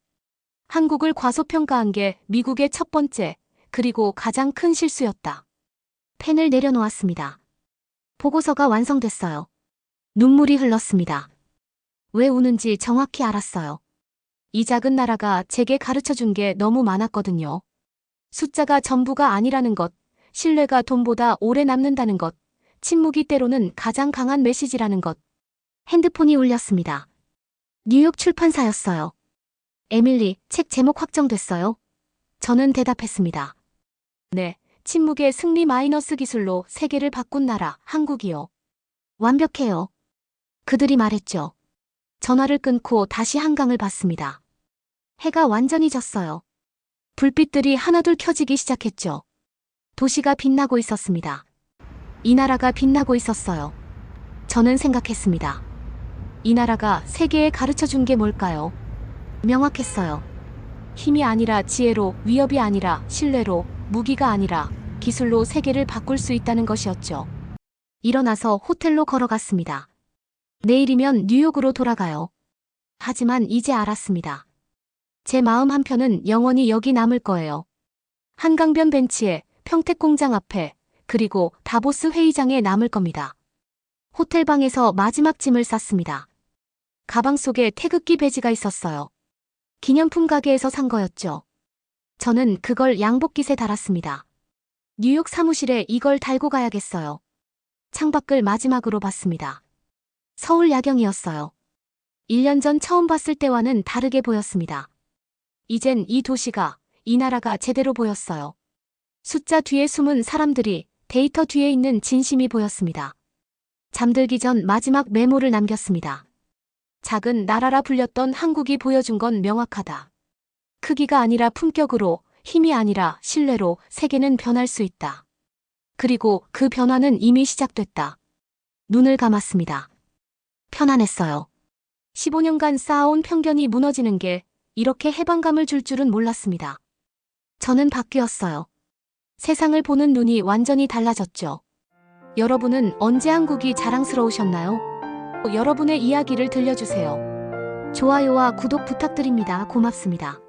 한국을 과소평가한 게 미국의 첫 번째, 그리고 가장 큰 실수였다. 펜을 내려놓았습니다. 보고서가 완성됐어요. 눈물이 흘렀습니다. 왜 우는지 정확히 알았어요. 이 작은 나라가 제게 가르쳐준 게 너무 많았거든요. 숫자가 전부가 아니라는 것, 신뢰가 돈보다 오래 남는다는 것, 침묵이 때로는 가장 강한 메시지라는 것. 핸드폰이 울렸습니다. 뉴욕 출판사였어요. 에밀리, 책 제목 확정됐어요? 저는 대답했습니다. 네, 침묵의 승리 마이너스 기술로 세계를 바꾼 나라, 한국이요. 완벽해요. 그들이 말했죠. 전화를 끊고 다시 한강을 봤습니다. 해가 완전히 졌어요. 불빛들이 하나둘 켜지기 시작했죠. 도시가 빛나고 있었습니다. 이 나라가 빛나고 있었어요. 저는 생각했습니다. 이 나라가 세계에 가르쳐준 게 뭘까요? 명확했어요. 힘이 아니라 지혜로, 위협이 아니라 신뢰로, 무기가 아니라 기술로 세계를 바꿀 수 있다는 것이었죠. 일어나서 호텔로 걸어갔습니다. 내일이면 뉴욕으로 돌아가요. 하지만 이제 알았습니다. 제 마음 한편은 영원히 여기 남을 거예요. 한강변 벤치에, 평택공장 앞에, 그리고 다보스 회의장에 남을 겁니다. 호텔방에서 마지막 짐을 쌌습니다. 가방 속에 태극기 배지가 있었어요. 기념품 가게에서 산 거였죠. 저는 그걸 양복깃에 달았습니다. 뉴욕 사무실에 이걸 달고 가야겠어요. 창밖을 마지막으로 봤습니다. 서울 야경이었어요. 1년 전 처음 봤을 때와는 다르게 보였습니다. 이젠 이 도시가, 이 나라가 제대로 보였어요. 숫자 뒤에 숨은 사람들이, 데이터 뒤에 있는 진심이 보였습니다. 잠들기 전 마지막 메모를 남겼습니다. 작은 나라라 불렸던 한국이 보여준 건 명확하다. 크기가 아니라 품격으로, 힘이 아니라 신뢰로 세계는 변할 수 있다. 그리고 그 변화는 이미 시작됐다. 눈을 감았습니다. 편안했어요. 15년간 쌓아온 편견이 무너지는 게 이렇게 해방감을 줄 줄은 몰랐습니다. 저는 바뀌었어요. 세상을 보는 눈이 완전히 달라졌죠. 여러분은 언제 한국이 자랑스러우셨나요? 여러분의 이야기를 들려주세요. 좋아요와 구독 부탁드립니다. 고맙습니다.